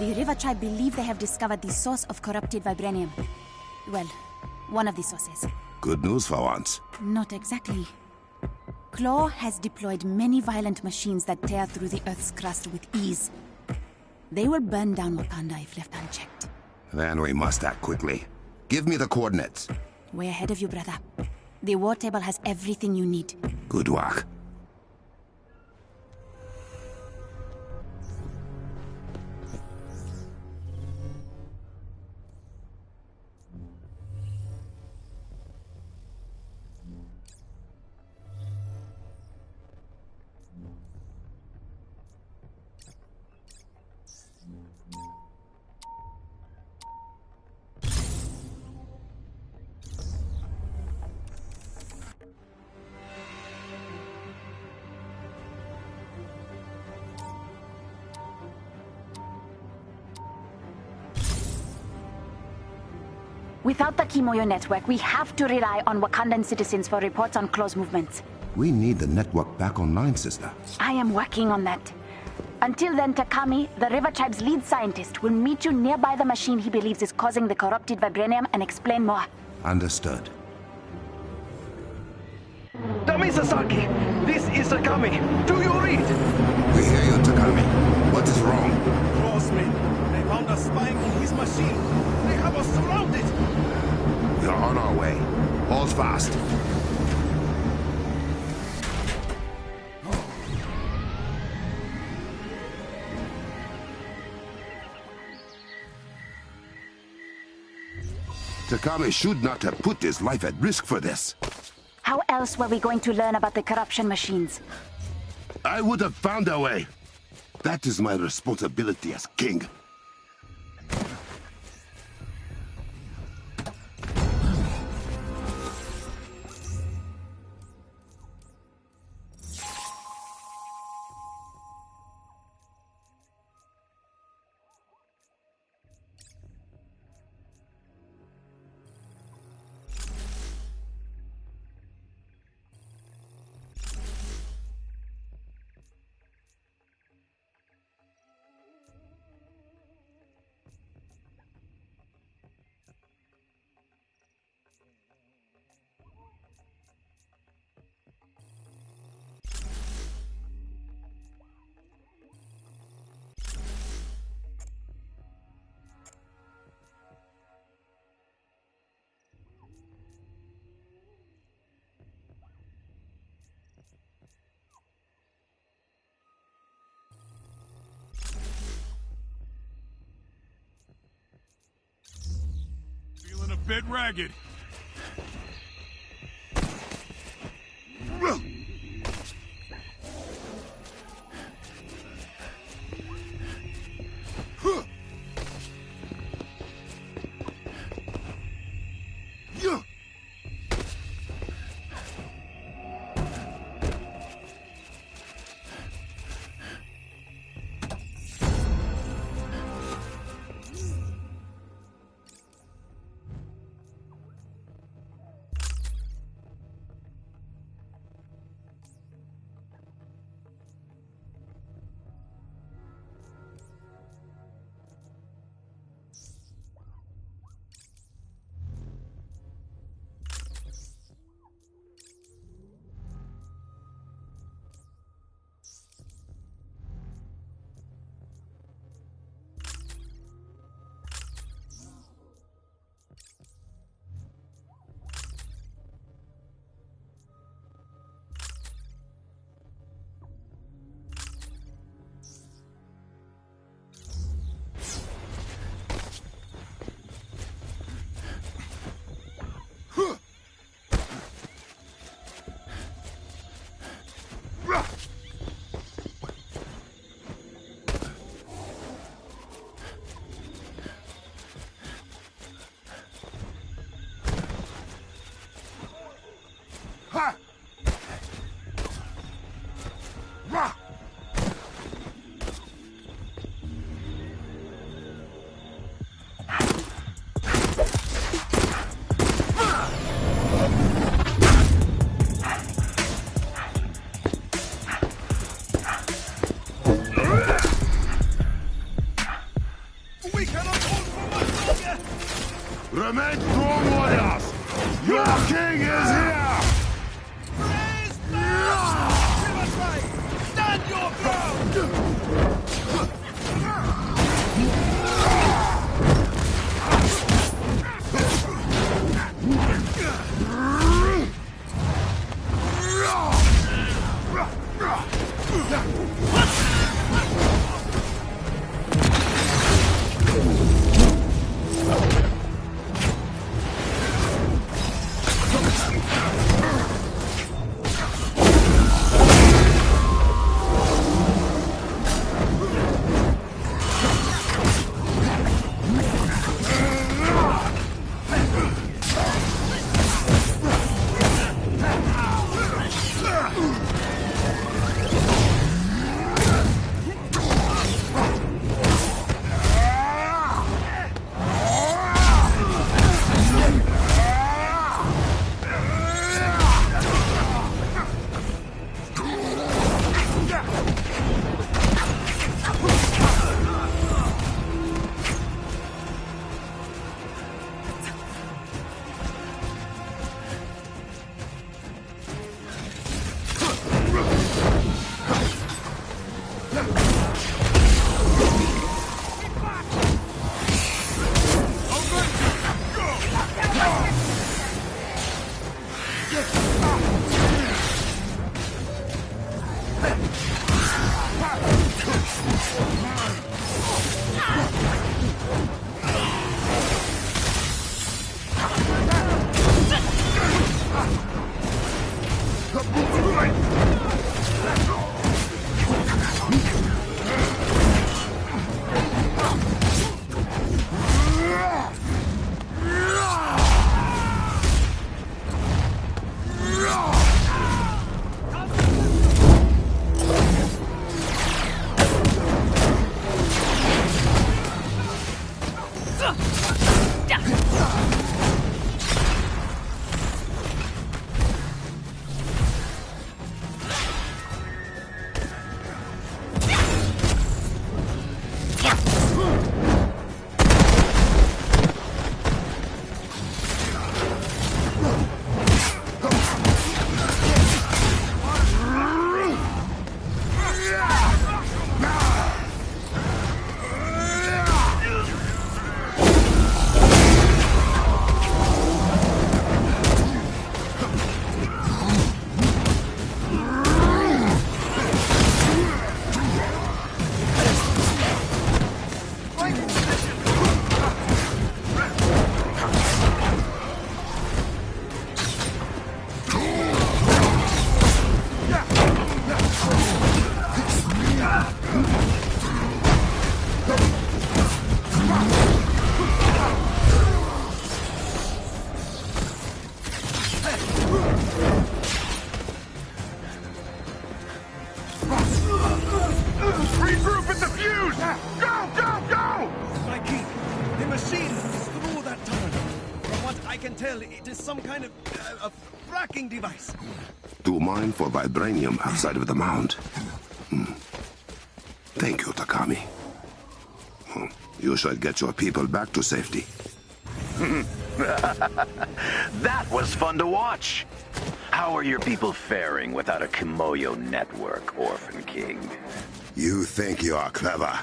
The River Tribe believe they have discovered the source of corrupted vibranium. Well, one of the sources. Good news for once. Not exactly. Claw has deployed many violent machines that tear through the Earth's crust with ease. They will burn down Wakanda if left unchecked. Then we must act quickly. Give me the coordinates. Way ahead of you, brother. The war table has everything you need. Good work. Without the Kimoyo network, we have to rely on Wakandan citizens for reports on Claw's movements. We need the network back online, sister. I am working on that. Until then, Takami, the River Tribe's lead scientist, will meet you nearby the machine he believes is causing the corrupted vibranium and explain more. Understood. Dami Sasaki, this is Takami. Do you read? We hear you, Takami. What is wrong? Claw's men. They found us spying on his machine. They have us surrounded. We are on our way. Hold fast. Takami should not have put his life at risk for this. How else were we going to learn about the corruption machines? I would have found a way. That is my responsibility as king. Feeling a bit ragged. Remain strong, warriors! Your king is here! Stand your ground! Regroup at the fuse! Go, go, go! Mikey, the machine is through that tunnel. From what I can tell, it is some kind of a fracking device. To mine for vibranium outside of the mound. Thank you, Takami. You should get your people back to safety. That was fun to watch. How are your people faring without a Kimoyo network, Orphan King? You think you are clever?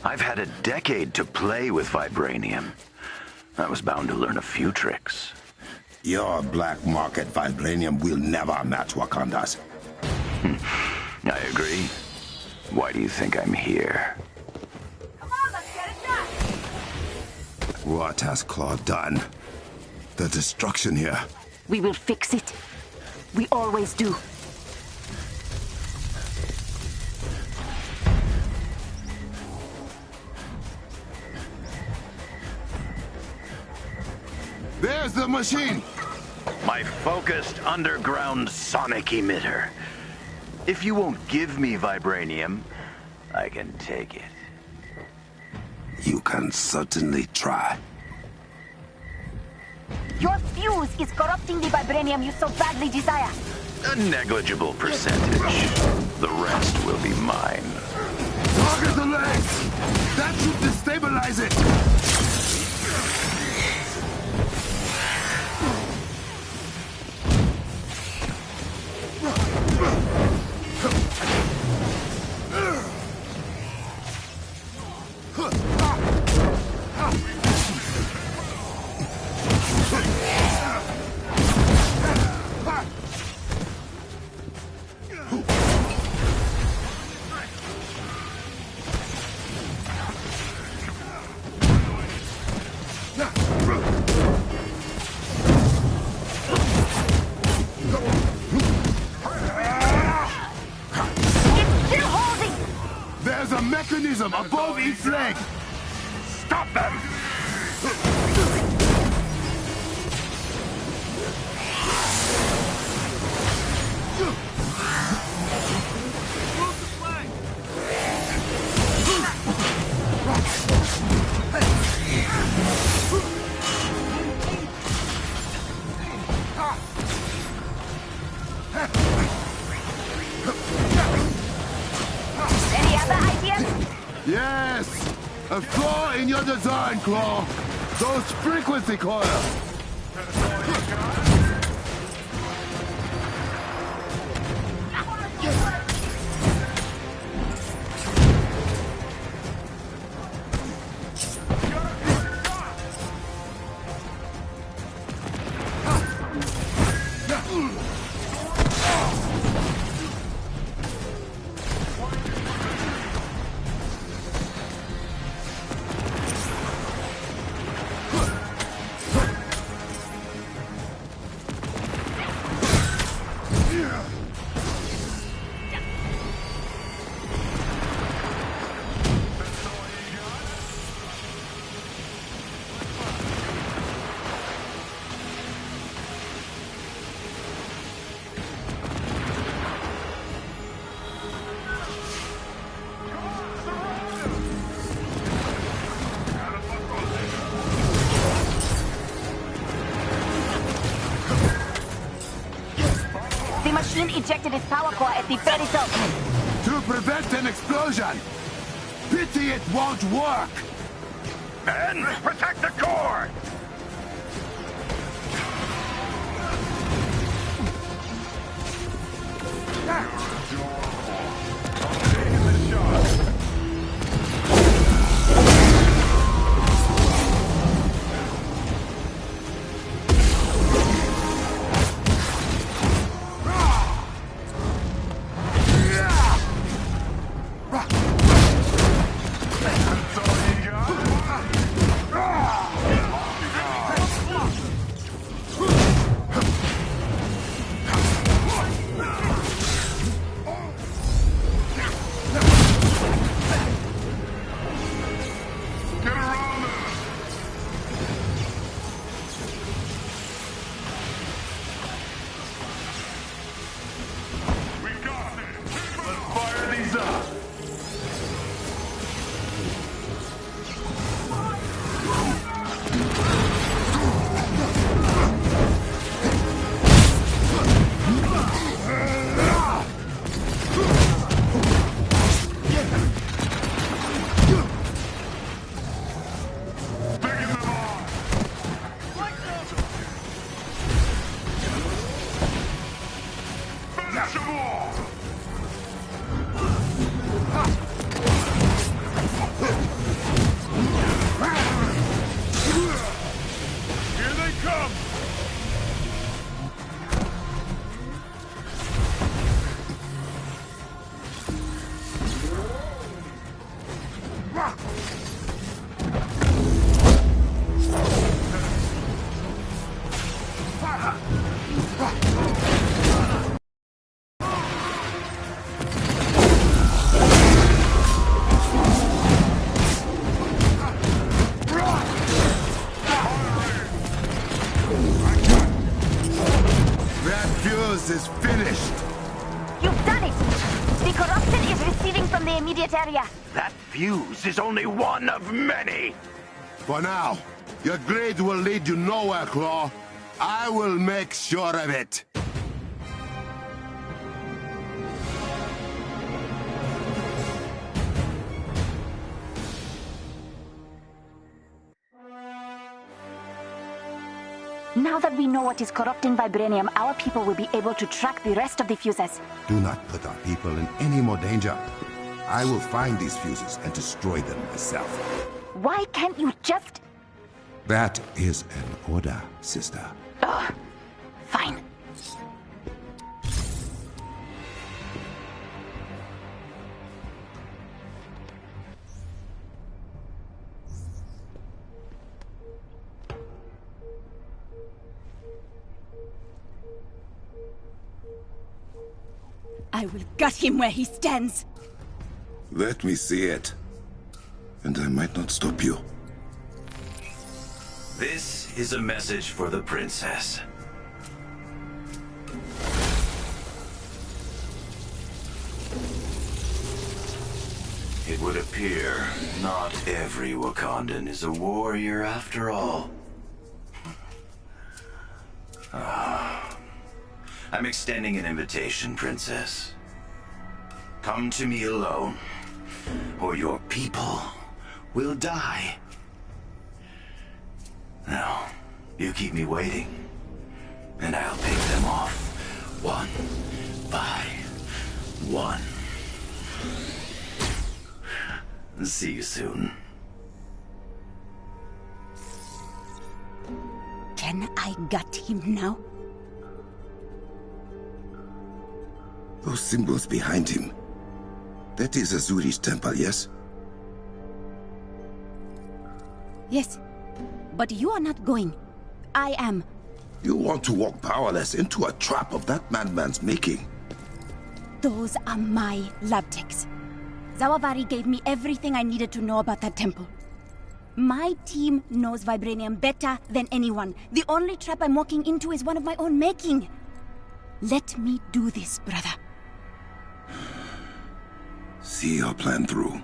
I've had a decade to play with vibranium. I was bound to learn a few tricks. Your black market vibranium will never match Wakanda's. I agree. Why do you think I'm here? What has Claw done? The destruction here. We will fix it. We always do. There's the machine! My focused underground sonic emitter. If you won't give me vibranium, I can take it. You can certainly try. Your fuse is corrupting the vibranium you so badly desire. A negligible percentage. The rest will be mine. Target the legs! That should destabilize it! mechanism above each leg! Stop them! Any other ideas? Yes! A flaw in your design, Claw! Those frequency coils! The machine ejected its power core at the very top. To prevent an explosion! Pity it won't work! Men, protect the core! Is finished. You've done it! The corruption is receding from the immediate area. That fuse is only one of many! For now, your greed will lead you nowhere, Claw. I will make sure of it. Now that we know what is corrupting vibranium, our people will be able to track the rest of the fuses. Do not put our people in any more danger. I will find these fuses and destroy them myself. Why can't you just... That is an order, sister. Ugh. Fine. I will gut him where he stands. Let me see it. and I might not stop you. This is a message for the princess. It would appear not every Wakandan is a warrior after all. I'm extending an invitation, Princess. Come to me alone, or your people will die. Now, you keep me waiting, and I'll pick them off, one by one. See you soon. Can I gut him now? Those symbols behind him. That is Azuri's temple, yes? Yes, but you are not going. I am. You want to walk powerless into a trap of that madman's making. Those are my lab techs. Zawavari gave me everything I needed to know about that temple. My team knows vibranium better than anyone. The only trap I'm walking into is one of my own making. Let me do this, brother. See your plan through.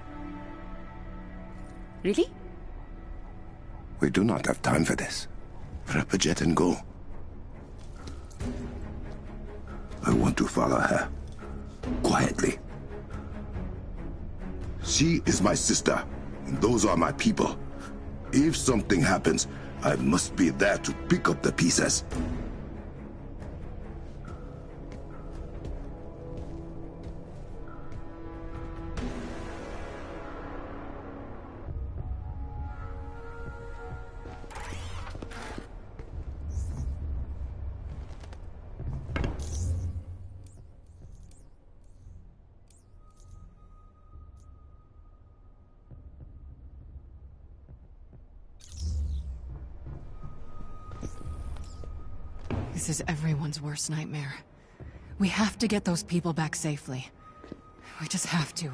Really? We do not have time for this. Prep a jet and go. I want to follow her. Quietly. She is my sister, and those are my people. If something happens, I must be there to pick up the pieces. This is everyone's worst nightmare. We have to get those people back safely. We just have to.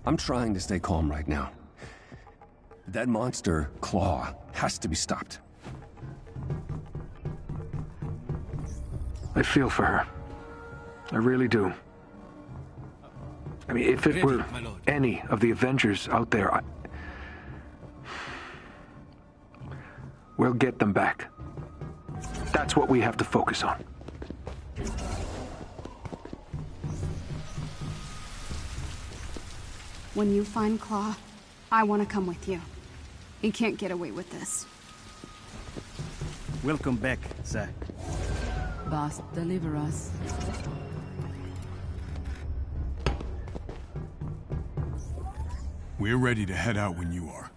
I'm trying to stay calm right now. That monster, Claw, has to be stopped. I feel for her. I really do. I mean, if it were any of the Avengers out there, we'll get them back. That's what we have to focus on. When you find Claw, I want to come with you. You can't get away with this. Welcome back, sir. Boss, deliver us. We're ready to head out when you are.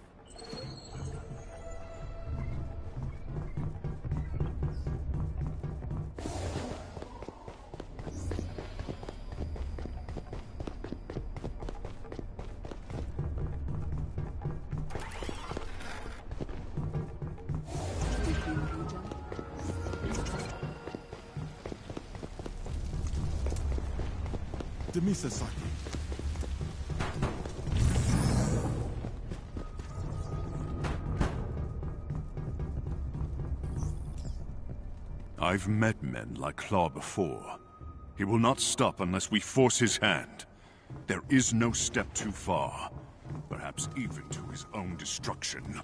Sasaki. I've met men like Claw before. He will not stop unless we force his hand. There is no step too far, perhaps even to his own destruction.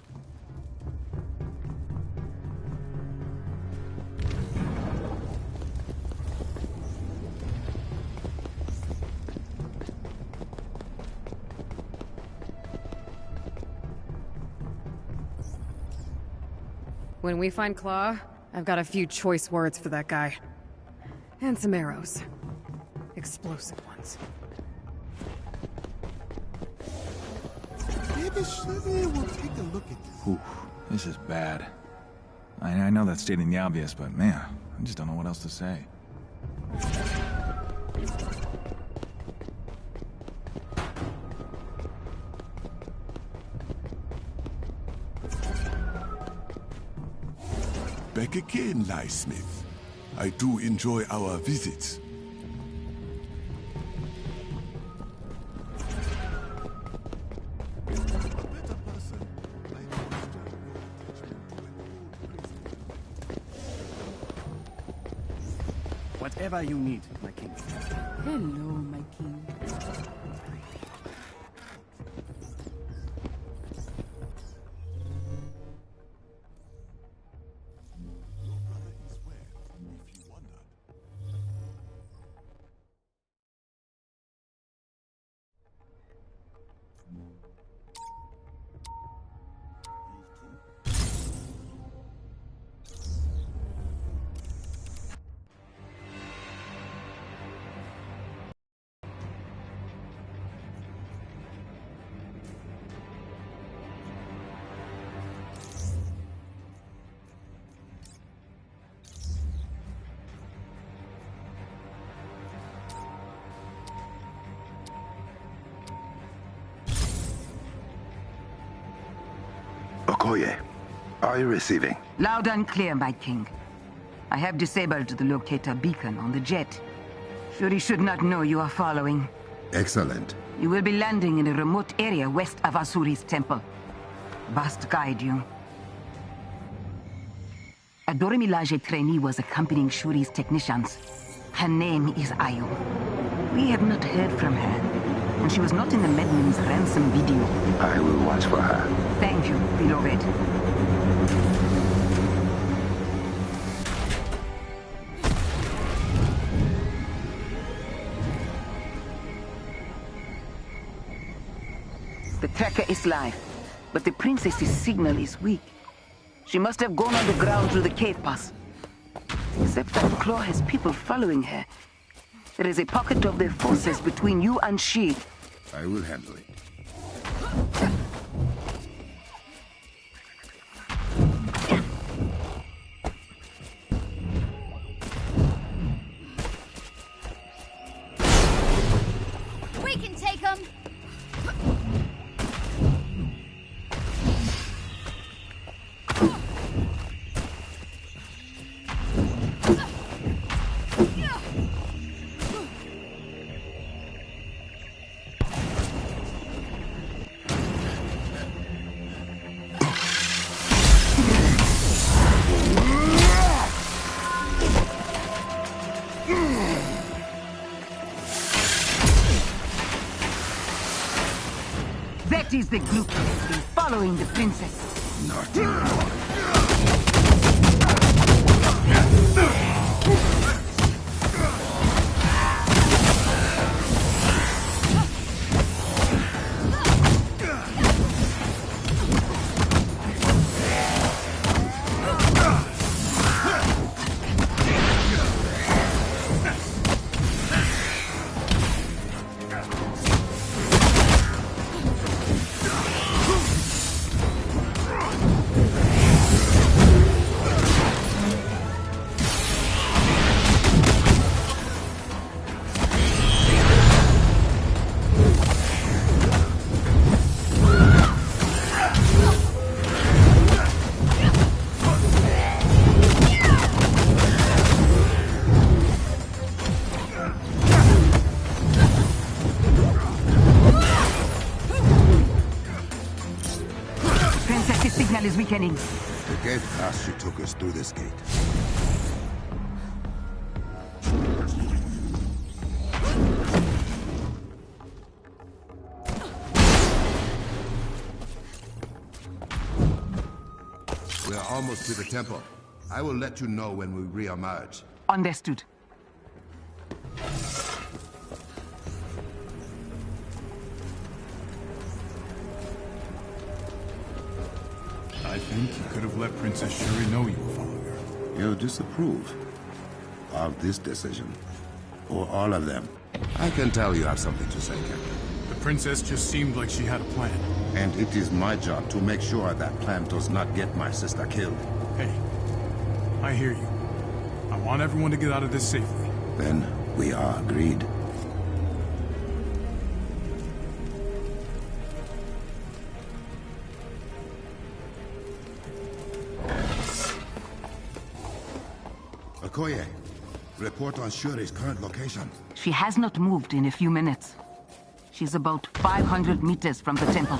When we find Claw, I've got a few choice words for that guy. And some arrows. Explosive ones. Maybe we'll take a look at this. Whew, this is bad. I know that's stating the obvious, but man, I just don't know what else to say. Back again, Liesmith. I do enjoy our visits. Whatever you need, my king. Hello, my king. Okoye, are you receiving? Loud and clear, my king. I have disabled the locator beacon on the jet. Shuri should not know you are following. Excellent. You will be landing in a remote area west of Asuri's temple. Bast guide you. A Dorimilaje trainee was accompanying Shuri's technicians. Her name is Ayo. We have not heard from her, and she was not in the Medmen's ransom video. I will watch for her. Thank you, beloved. The tracker is live, but the princess's signal is weak. She must have gone underground through the cave pass. Except that Claw has people following her. There is a pocket of their forces between you and she. I will handle it. We can take him! That is the group that has been following the princess. Not Is weakening. The gate pass she took us through this gate. We're almost to the temple. I will let you know when we re-emerge. Understood. I think you could have let Princess Shuri know you were following her. You disapprove of this decision, or all of them. I can tell you have something to say, Captain. The princess just seemed like she had a plan. And it is my job to make sure that plan does not get my sister killed. Hey, I hear you. I want everyone to get out of this safely. Then we are agreed. Okoye, report on Shuri's current location. She has not moved in a few minutes. She's about 500 meters from the temple.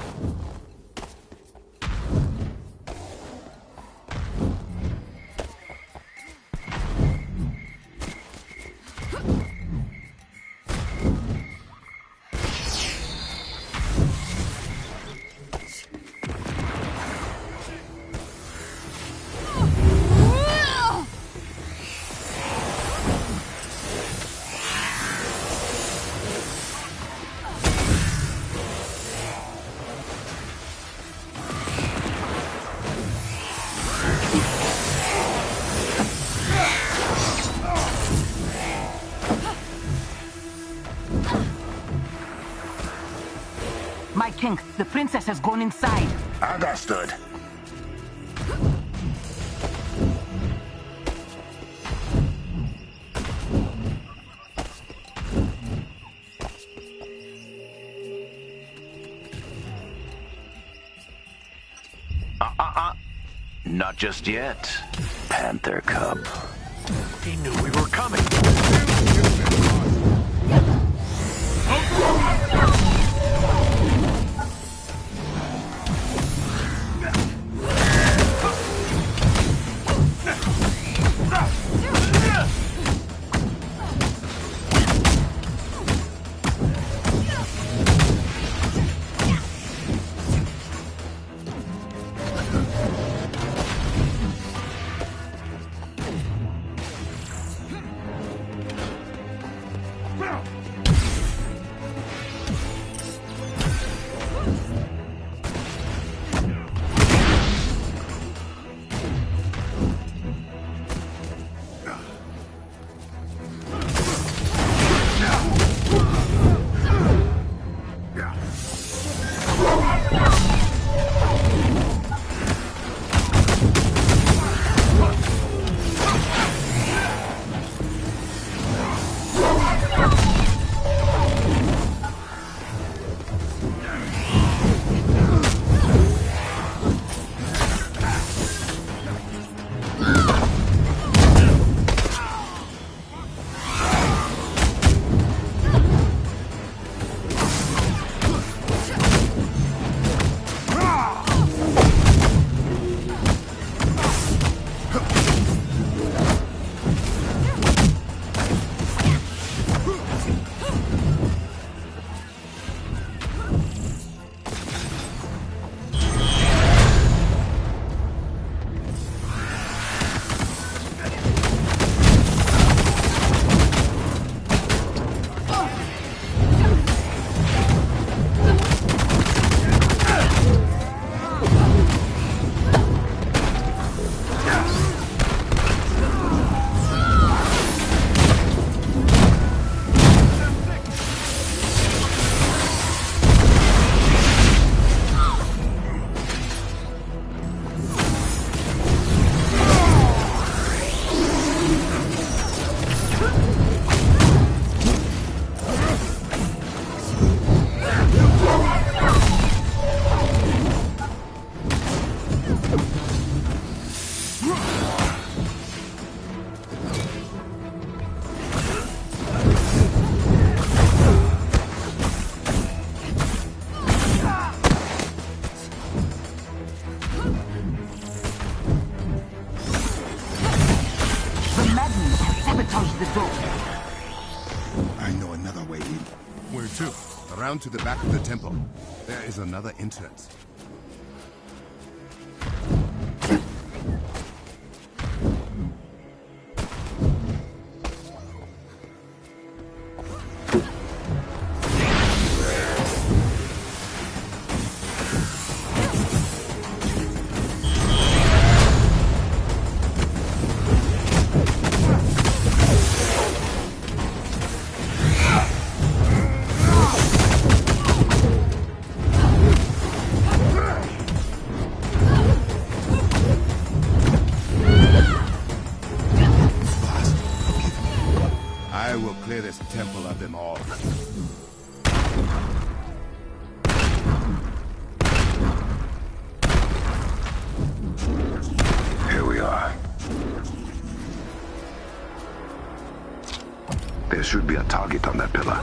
My king, the princess has gone inside. Understood. Not just yet, Panther Cub. He knew we were coming. Around to the back of the temple. There is another entrance. should be a target on that pillar.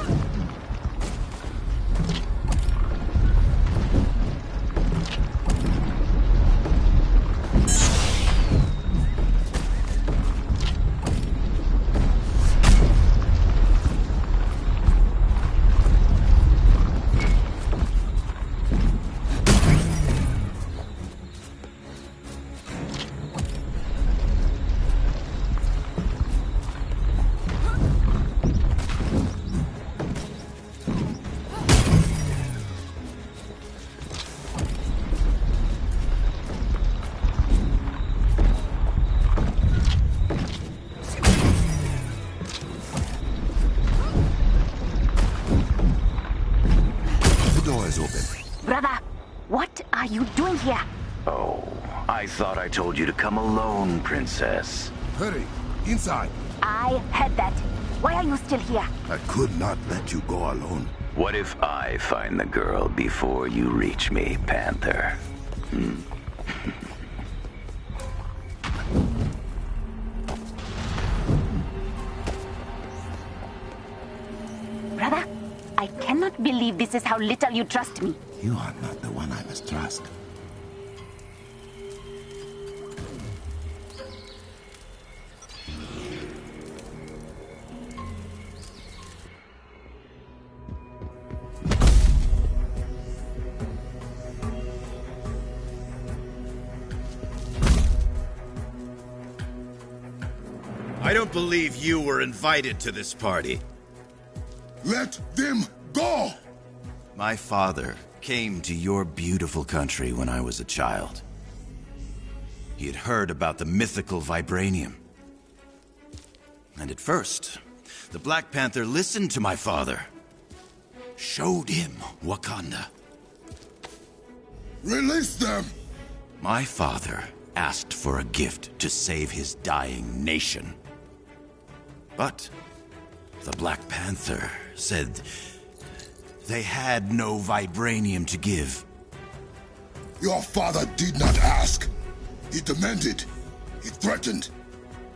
Brother, what are you doing here? Oh, I thought I told you to come alone, Princess. Hurry, inside. I heard that. Why are you still here? I could not let you go alone. What if I find the girl before you reach me, Panther? Brother, I cannot believe this is how little you trust me. You are not the one I must trust. I don't believe you were invited to this party. Let them go! My father came to your beautiful country when I was a child. He had heard about the mythical vibranium. And at first, the Black Panther listened to my father. Showed him Wakanda. Release them! My father asked for a gift to save his dying nation. But the Black Panther said they had no vibranium to give. Your father did not ask. He demanded. He threatened.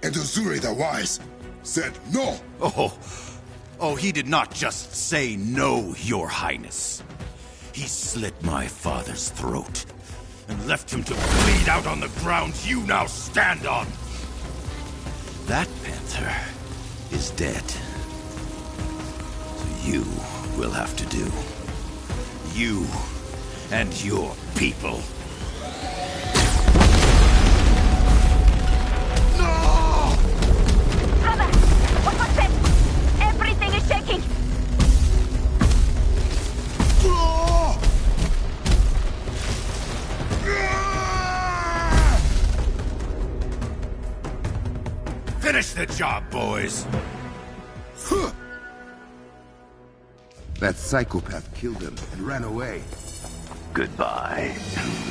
And Uzuri the Wise said no. Oh, he did not just say no, Your Highness. He slit my father's throat and left him to bleed out on the ground you now stand on. That Panther is dead. So you will have to do. You and your people. No! Brother, what was that? Everything is shaking. Finish the job, boys. That psychopath killed him and ran away. Goodbye,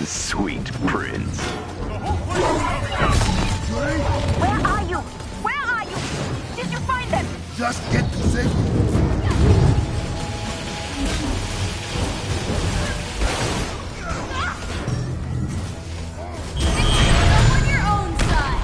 sweet prince. Where are you? Where are you? Did you find them? Just get to safety. On your own side.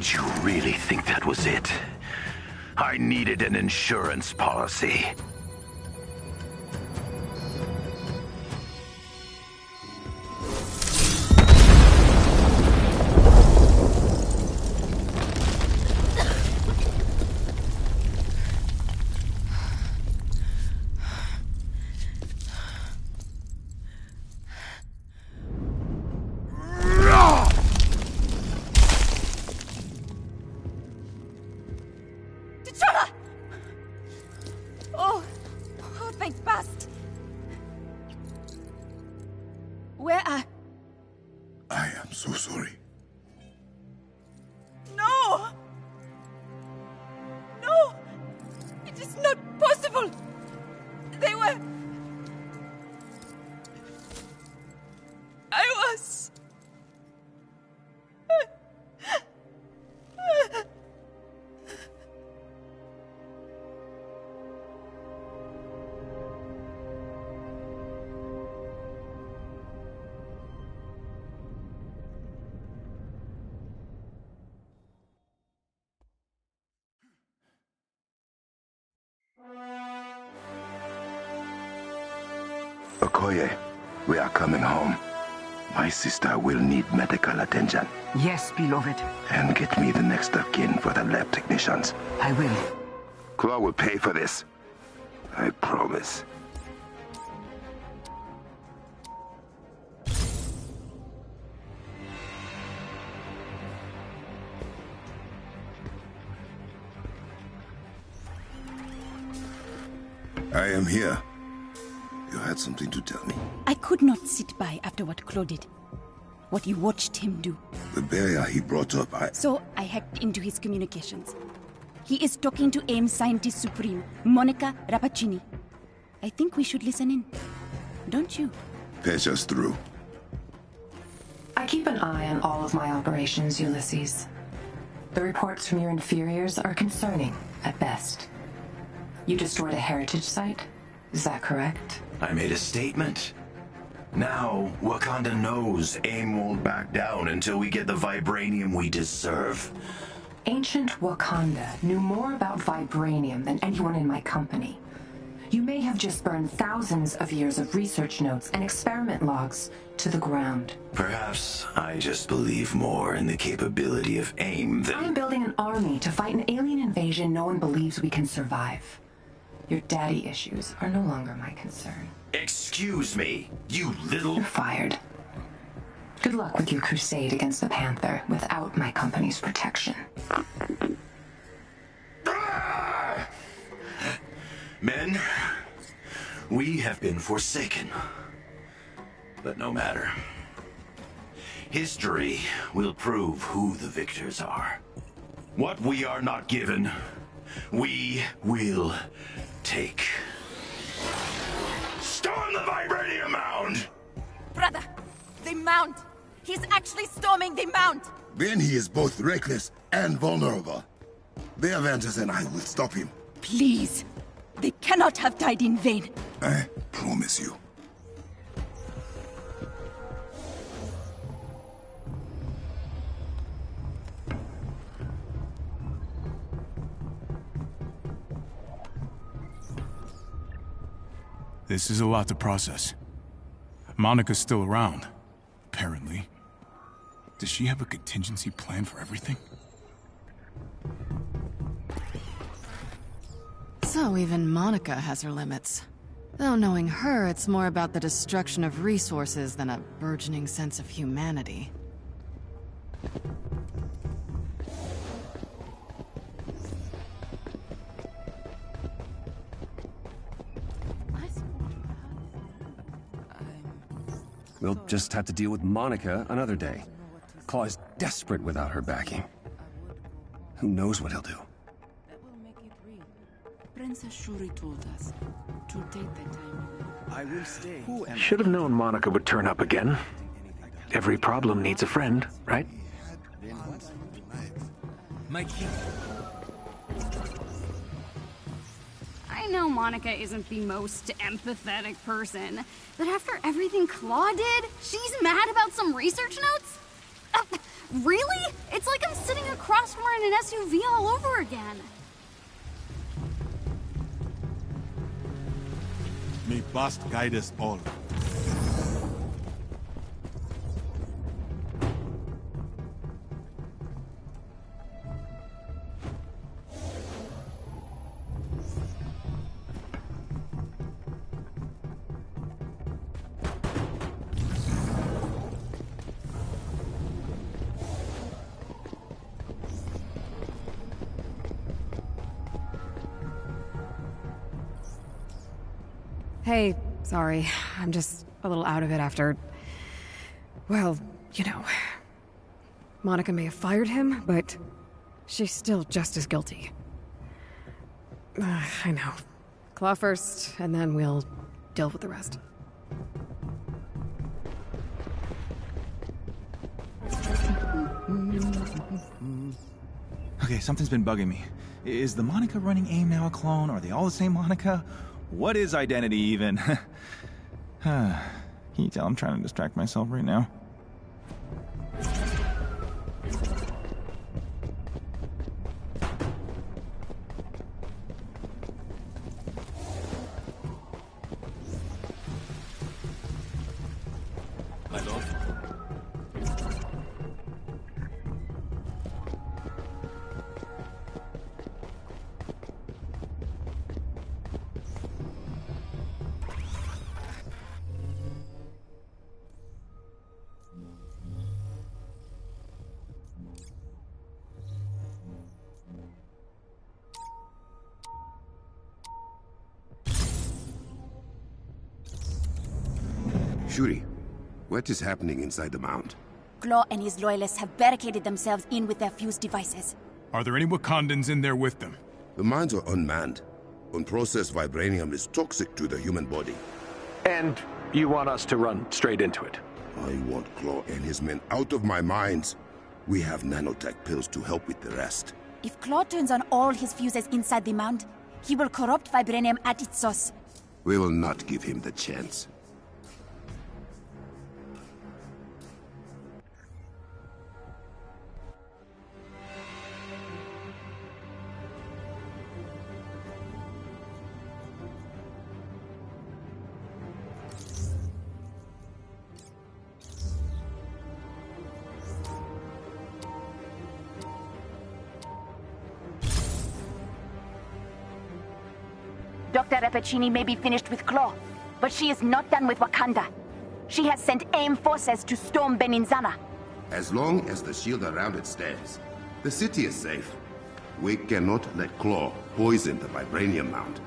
Did you really think that was it? I needed an insurance policy. I am so sorry. No! No! It is not possible! They were... I was... Okoye, we are coming home. My sister will need medical attention. Yes, beloved. And get me the next of kin for the lab technicians. I will. Claw will pay for this. I promise. I am here. You had something to tell me. I could not sit by after what Claude did. What you watched him do. The barrier he brought up, So I hacked into his communications. He is talking to AIM Scientist Supreme, Monica Rappaccini. I think we should listen in. Don't you? Patch us through. I keep an eye on all of my operations, Ulysses. The reports from your inferiors are concerning, at best. You destroyed a heritage site? Is that correct? I made a statement. Now, Wakanda knows AIM won't back down until we get the vibranium we deserve. Ancient Wakanda knew more about vibranium than anyone in my company. You may have just burned thousands of years of research notes and experiment logs to the ground. Perhaps I just believe more in the capability of AIM than... I'm building an army to fight an alien invasion no one believes we can survive. Your daddy issues are no longer my concern. Excuse me, you little... You're fired. Good luck with your crusade against the Panther without my company's protection. Men, we have been forsaken. But no matter. History will prove who the victors are. What we are not given, we will take. Storm the vibranium mound! Brother, the mount! He's actually storming the mount! Then he is both reckless and vulnerable. The Avengers and I will stop him. Please! They cannot have died in vain. I promise you. This is a lot to process. Monica's still around, apparently. Does she have a contingency plan for everything? So even Monica has her limits. Though knowing her, it's more about the destruction of resources than a burgeoning sense of humanity. We'll just have to deal with Monica another day. Claw is desperate without her backing. Who knows what he'll do? Princess Shuri told us to take the time. I will stay. Should have known Monica would turn up again. Every problem needs a friend, right? Mikey. I know Monica isn't the most empathetic person, but after everything Claw did, she's mad about some research notes? Really? It's like I'm sitting across from her in an SUV all over again. May Bast guide us all. Hey, sorry. I'm just a little out of it after... Well, you know... Monica may have fired him, but she's still just as guilty. I know. Claw first, and then we'll deal with the rest. Okay, something's been bugging me. Is the Monica running AIM now a clone? Are they all the same Monica? What is identity, even? Can you tell I'm trying to distract myself right now? My lord. Shuri, what is happening inside the mound? Claw and his loyalists have barricaded themselves in with their fuse devices. Are there any Wakandans in there with them? The mines are unmanned. Unprocessed vibranium is toxic to the human body. And you want us to run straight into it? I want Claw and his men out of my mines. We have nanotech pills to help with the rest. If Claw turns on all his fuses inside the mound, he will corrupt vibranium at its source. We will not give him the chance. Dr. Rappaccini may be finished with Claw, but she is not done with Wakanda. She has sent AIM forces to storm Beninzana. As long as the shield around it stands, the city is safe. We cannot let Claw poison the vibranium mound.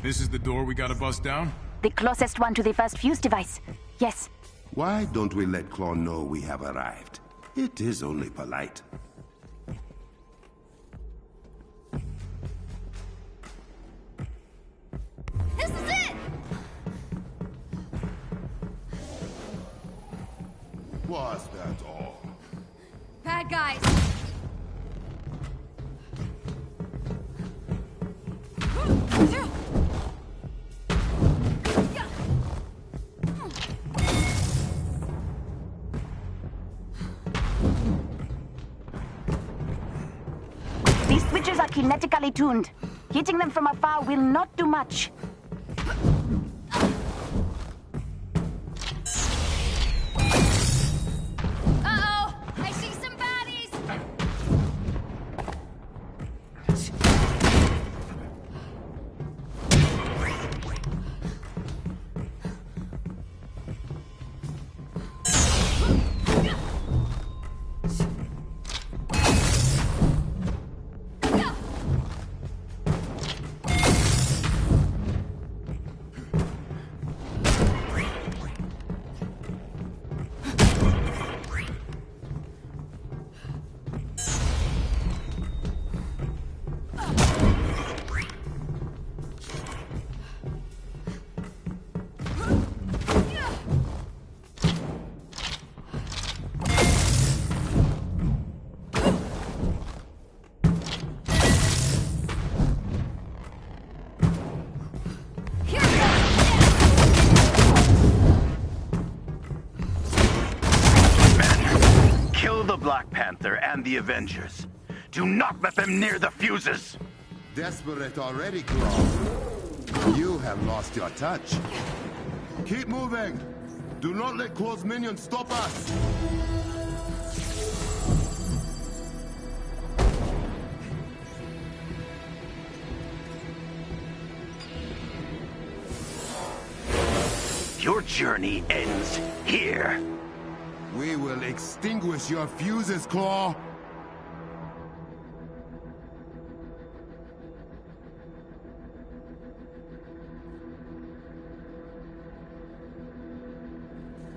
This is the door we gotta bust down? The closest one to the first fuse device. Yes. Why don't we let Claw know we have arrived? It is only polite. This is it! Was that all? Bad guys. These switches are kinetically tuned. Hitting them from afar will not do much. Uh-oh! I see some baddies! and the Avengers. Do not let them near the fuses! Desperate already, Claw. You have lost your touch. Keep moving! Do not let Claw's minions stop us! Your journey ends here. We will extinguish your fuses, Claw!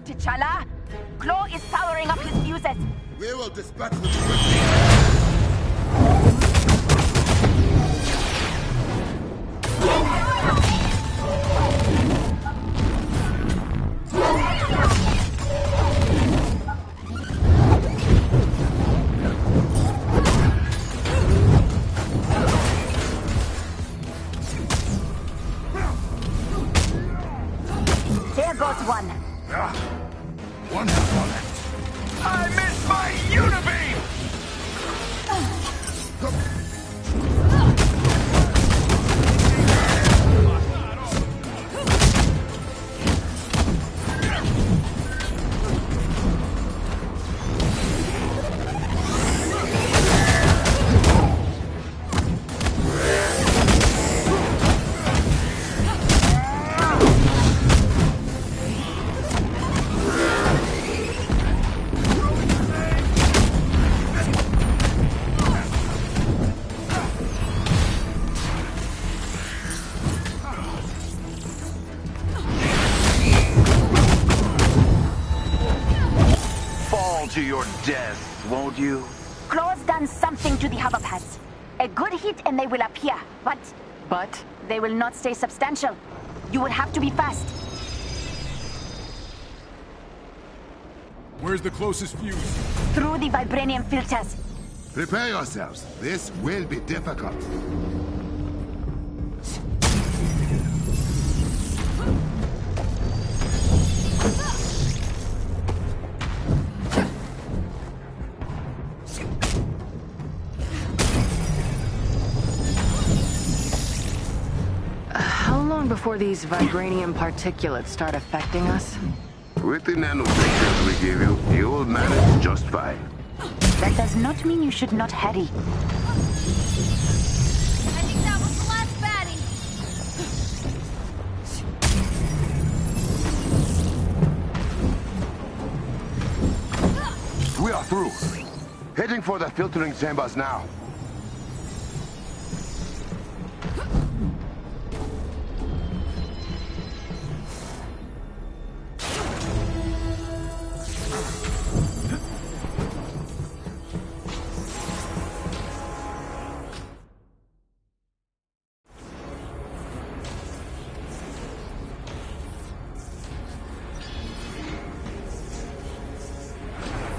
T'Challa, Claw is powering up his fuses. We will dispatch them quickly. There goes one. One has on it. I missed my Unibeam! To your death, won't you? Claw's done something to the hover pads. A good hit and they will appear, but they will not stay substantial. You will have to be fast. Where's the closest fuse? Through the vibranium filters. Prepare yourselves. This will be difficult. Before these vibranium particulates start affecting us? With the nanofilters we give you, you will manage just fine. That does not mean you should not hurry. I think that was the last baddie. We are through. Heading for the filtering chambers now.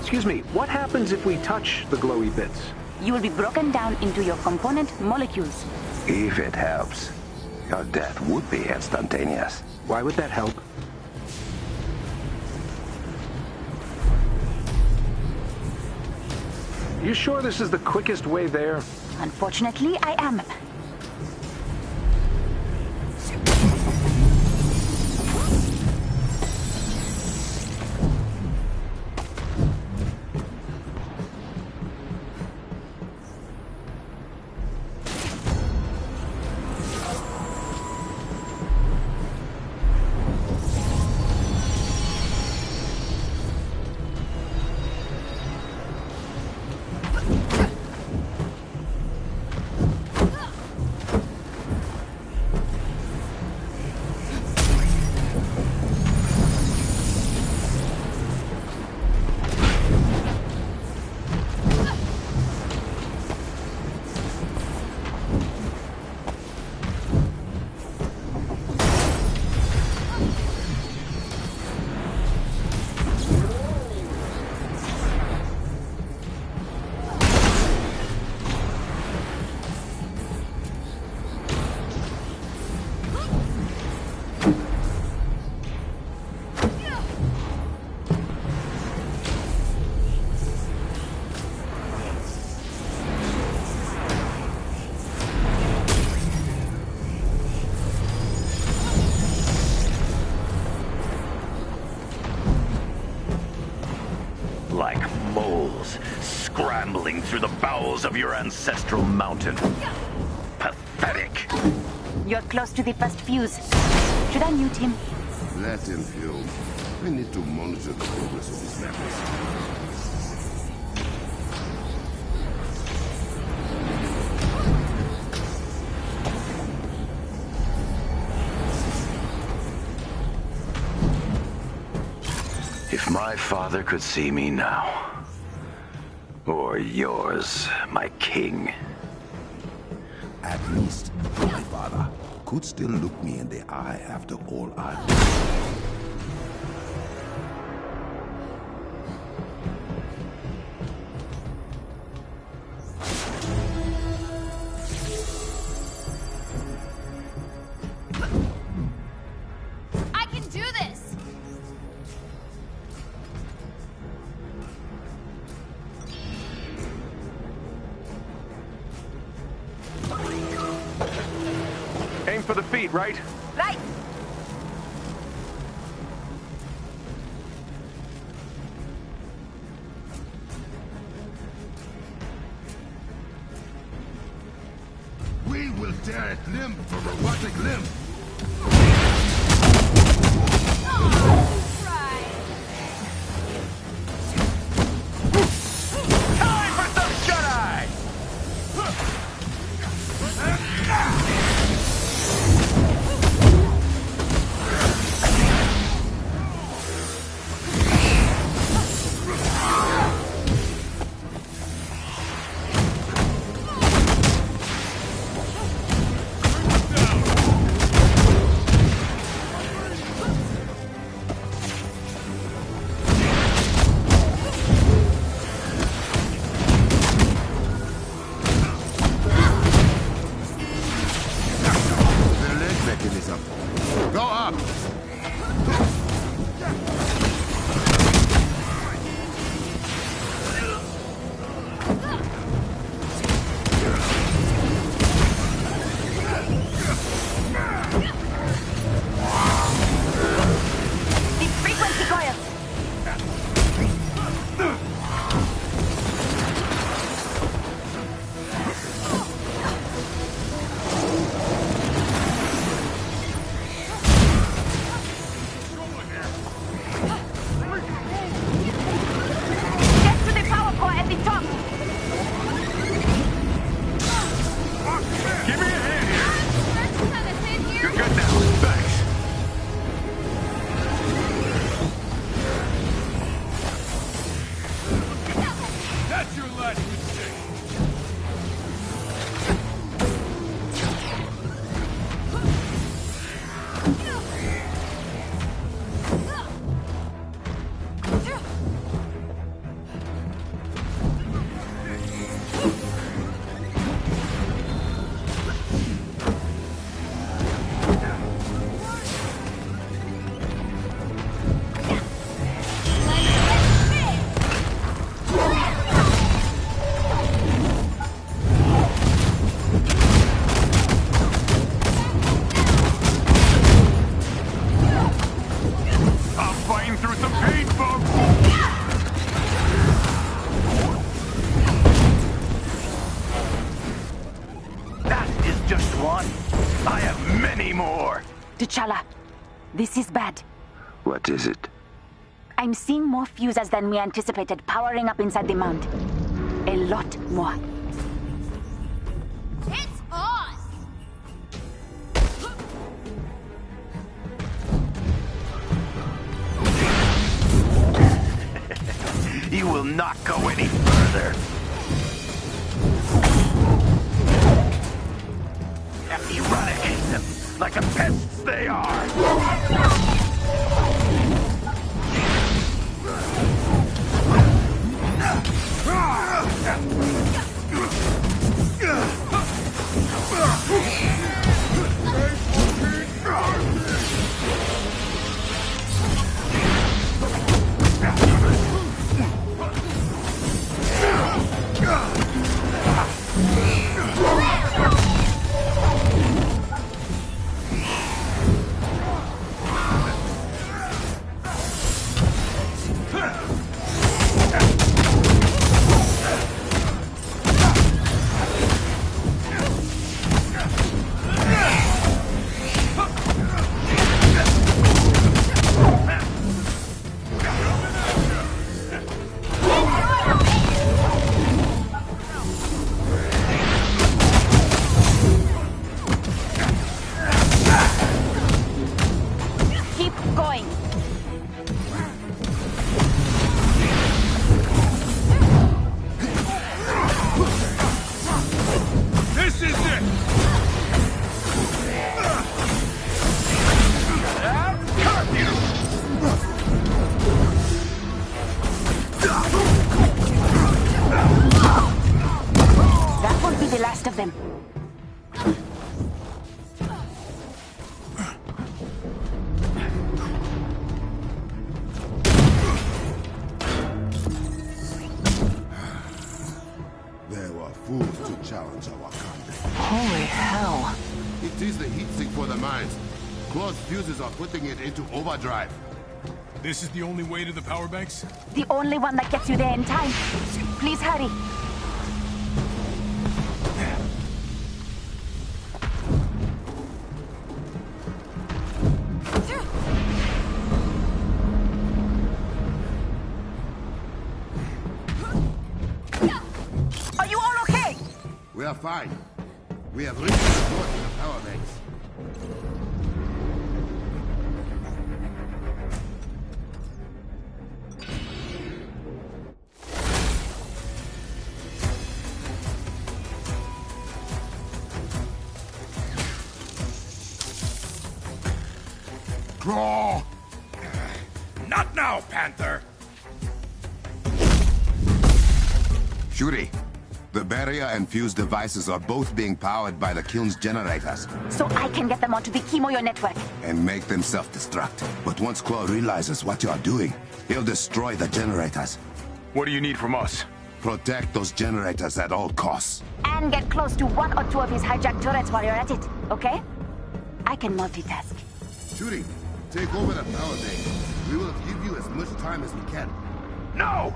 Excuse me, what happens if we touch the glowy bits? You will be broken down into your component molecules. If it helps, your death would be instantaneous. Why would that help? You sure this is the quickest way there? Unfortunately, I am. scrambling through the bowels of your ancestral mountain. Pathetic. You're close to the first fuse. Should I mute him? Let him fuse. We need to monitor the progress of his levels. If my father could see me now, or yours, my king. At least, my father could still look me in the eye after all I've done. I can do this! Aim for the feet, right? Right! We will tear it limb from robotic limb. Time for some shut-eye! The leg mechanism. Go up! The frequency coils! Get to the power core at the top! Give me a hand here! You're good now. Thanks. That's your last mistake. I'm fighting through some pain, folks! That is just one. I have many more. T'Challa, this is bad. What is it? I'm seeing more fuses than we anticipated powering up inside the mound. A lot more. It's on! You will not go any further. Eradicate them like the pests they are. Seize the heatsink for the mines. Claw's fuses are putting it into overdrive. This is the only way to the power banks? The only one that gets you there in time. Please hurry. Are you all okay? We are fine. We have reached the door to the power banks. Claw! Not now, Panther! Shuri, the barrier and fuse devices are both being powered by the kiln's generators. So I can get them onto the Chemoyo network. And make them self-destruct. But once Claw realizes what you're doing, he'll destroy the generators. What do you need from us? Protect those generators at all costs. And get close to one or two of his hijacked turrets while you're at it, okay? I can multitask. Shuri, take over the power bank. We will give you as much time as we can. No!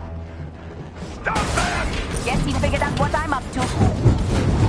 Stop that! Guess he figured out what I'm up to.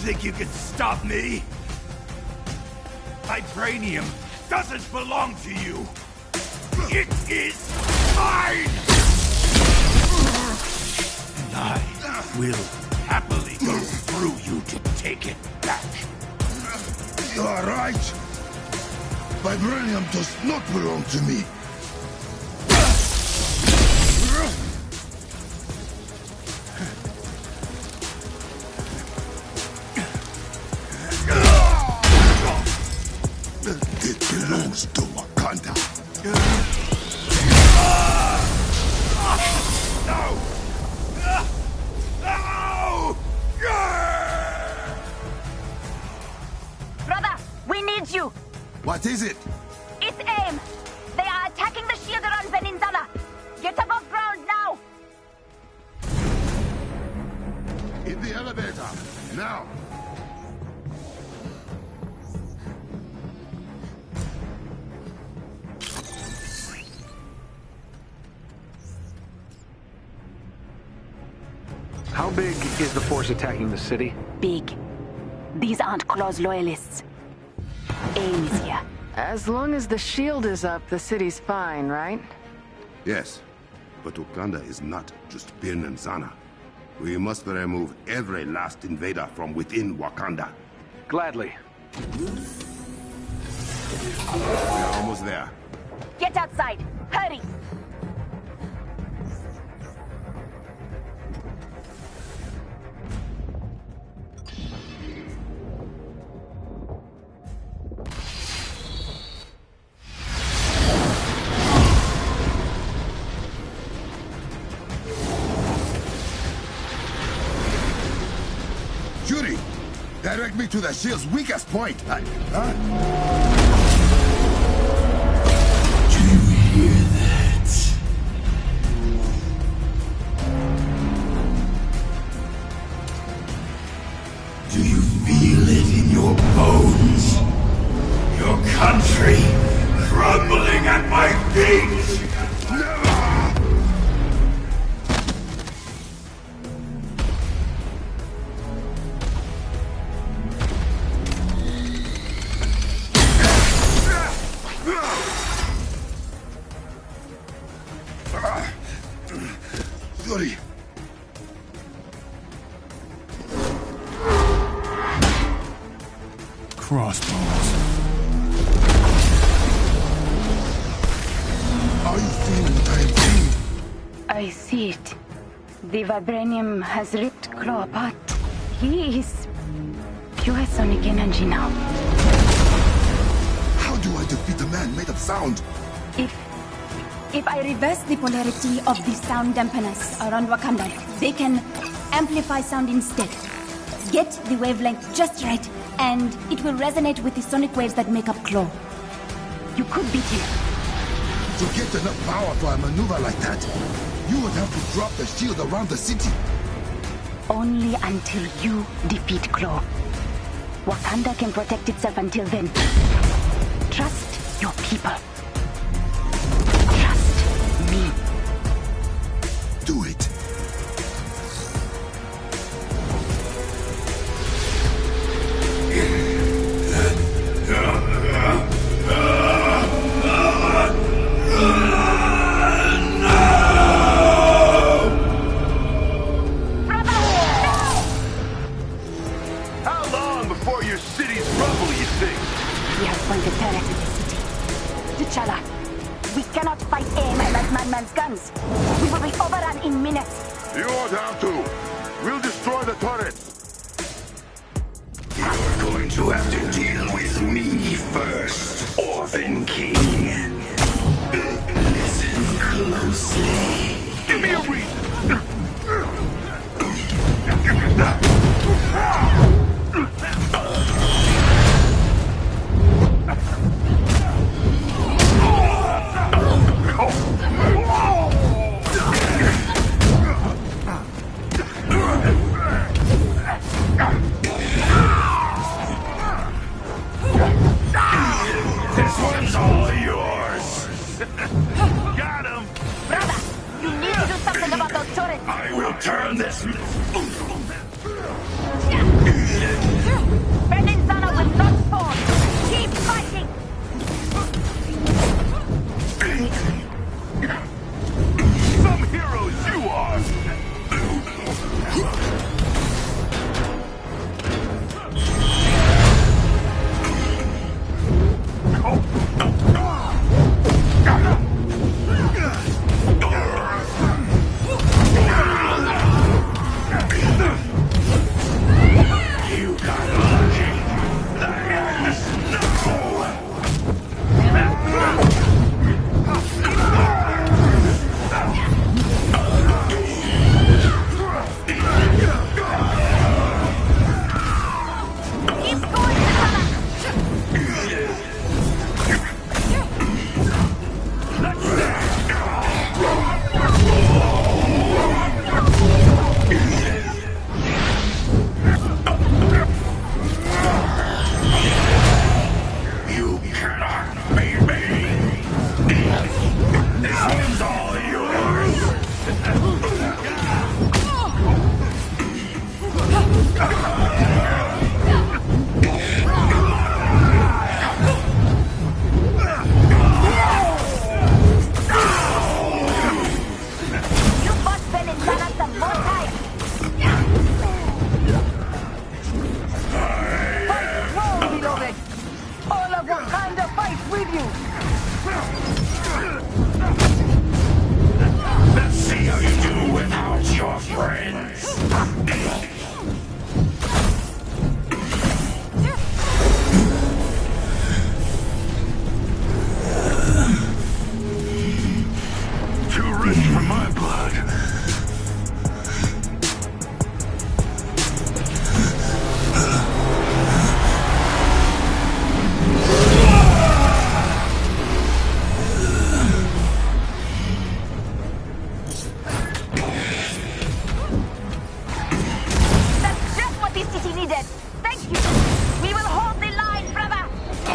think you can stop me? Vibranium doesn't belong to you. It is mine! And I will happily go through you to take it back. You are right. Vibranium does not belong to me. It belongs to Wakanda. No! Brother, we need you. What is it? It's AIM. They are attacking the shield around Peninsula. Get above ground now. In the elevator, now! How big is the force attacking the city? Big. These aren't Claw's loyalists. AIM is here. As long as the shield is up, the city's fine, right? Yes, but Wakanda is not just Bin and Zana. We must remove every last invader from within Wakanda. Gladly. We are almost there. Get outside. Hurry. Shuri, direct me to the shield's weakest point. Do you hear that? Do you feel it in your bones? Your country crumbling at my feet? Shuri, Crossbones. are you seeing what I am seeing? I see it. The vibranium has ripped Claw apart. He is pure sonic energy now. How do I defeat a man made of sound? If I reverse the polarity of the sound dampeners around Wakanda, they can amplify sound instead. Get the wavelength just right, and it will resonate with the sonic waves that make up Claw. You could beat him. To get enough power for a maneuver like that, you would have to drop the shield around the city. Only until you defeat Claw. Wakanda can protect itself until then. Trust your people. Trust me. Do it. How long before your cities rubble, you think? He has pointed terror at the city. T'Challa, we cannot fight AIM like Madman's guns. We will be overrun in minutes. You won't have to. We'll destroy the turrets. You're going to have to deal with me first, Orphan King. Listen closely. Give me a reason! Too rich for my blood. That's just what this city needed. Thank you. We will hold the line, brother. I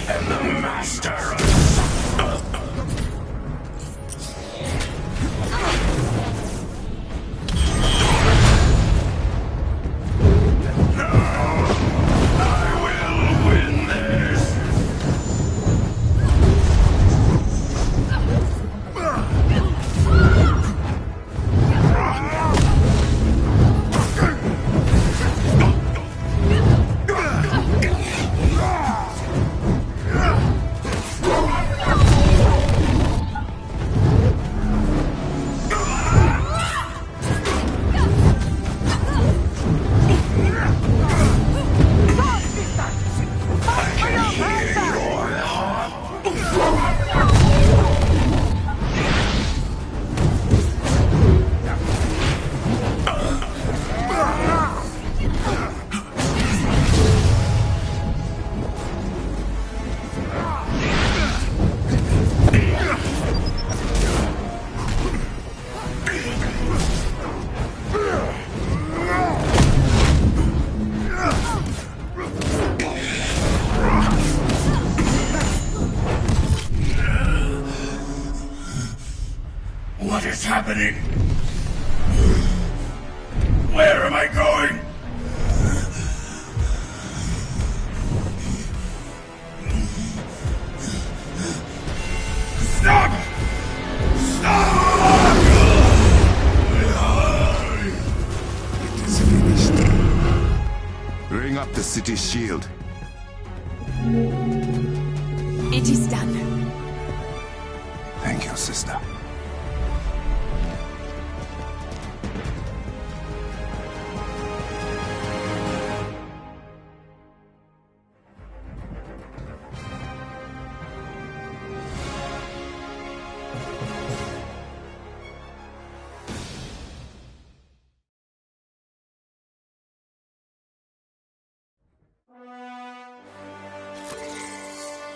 am the master of... What is happening? Where am I going? Stop! Stop! It is finished. Bring up the city's shield. It is done. Thank you, sister.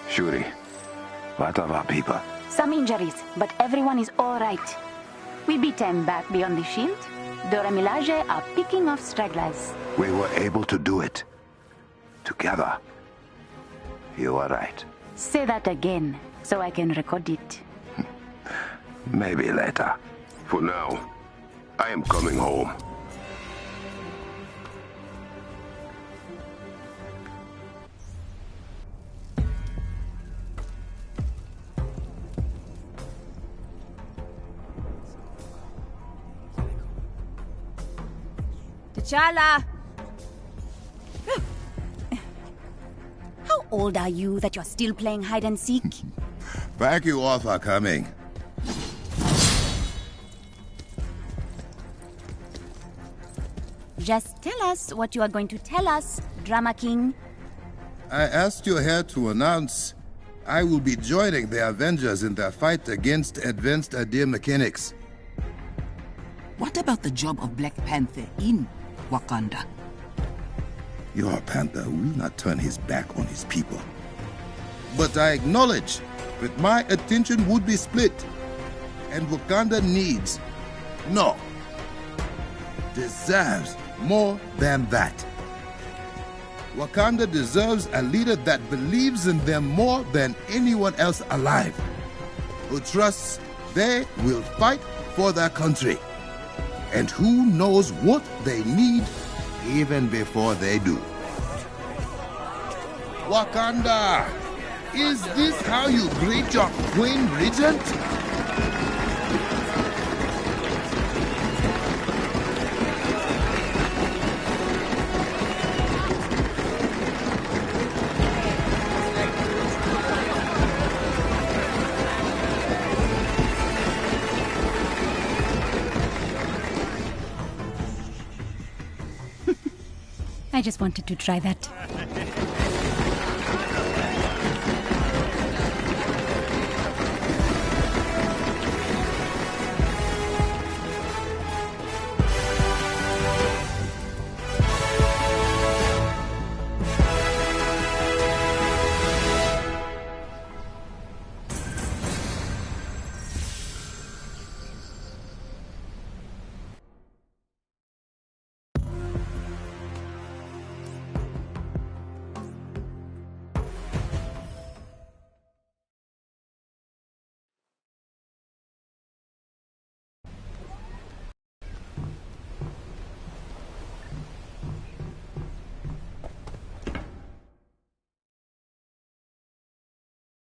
Shuri, what of our people? Some injuries, but everyone is all right. We beat them back beyond the shield. Dora Milaje are picking off stragglers. We were able to do it. Together. You are right. Say that again, so I can record it. Maybe later. For now, I am coming home. T'Challa! How old are you that you're still playing hide and seek? Thank you all for coming. Just tell us what you are going to tell us, Drama King. I asked you here to announce I will be joining the Avengers in their fight against advanced idea mechanics. What about the job of Black Panther in Wakanda? Your Panther will not turn his back on his people. But I acknowledge that my attention would be split, and Wakanda needs, no, deserves more than that. Wakanda deserves a leader that believes in them more than anyone else alive, who trusts they will fight for their country, and who knows what they need even before they do. Wakanda! Is this how you greet your Queen Regent? I just wanted to try that.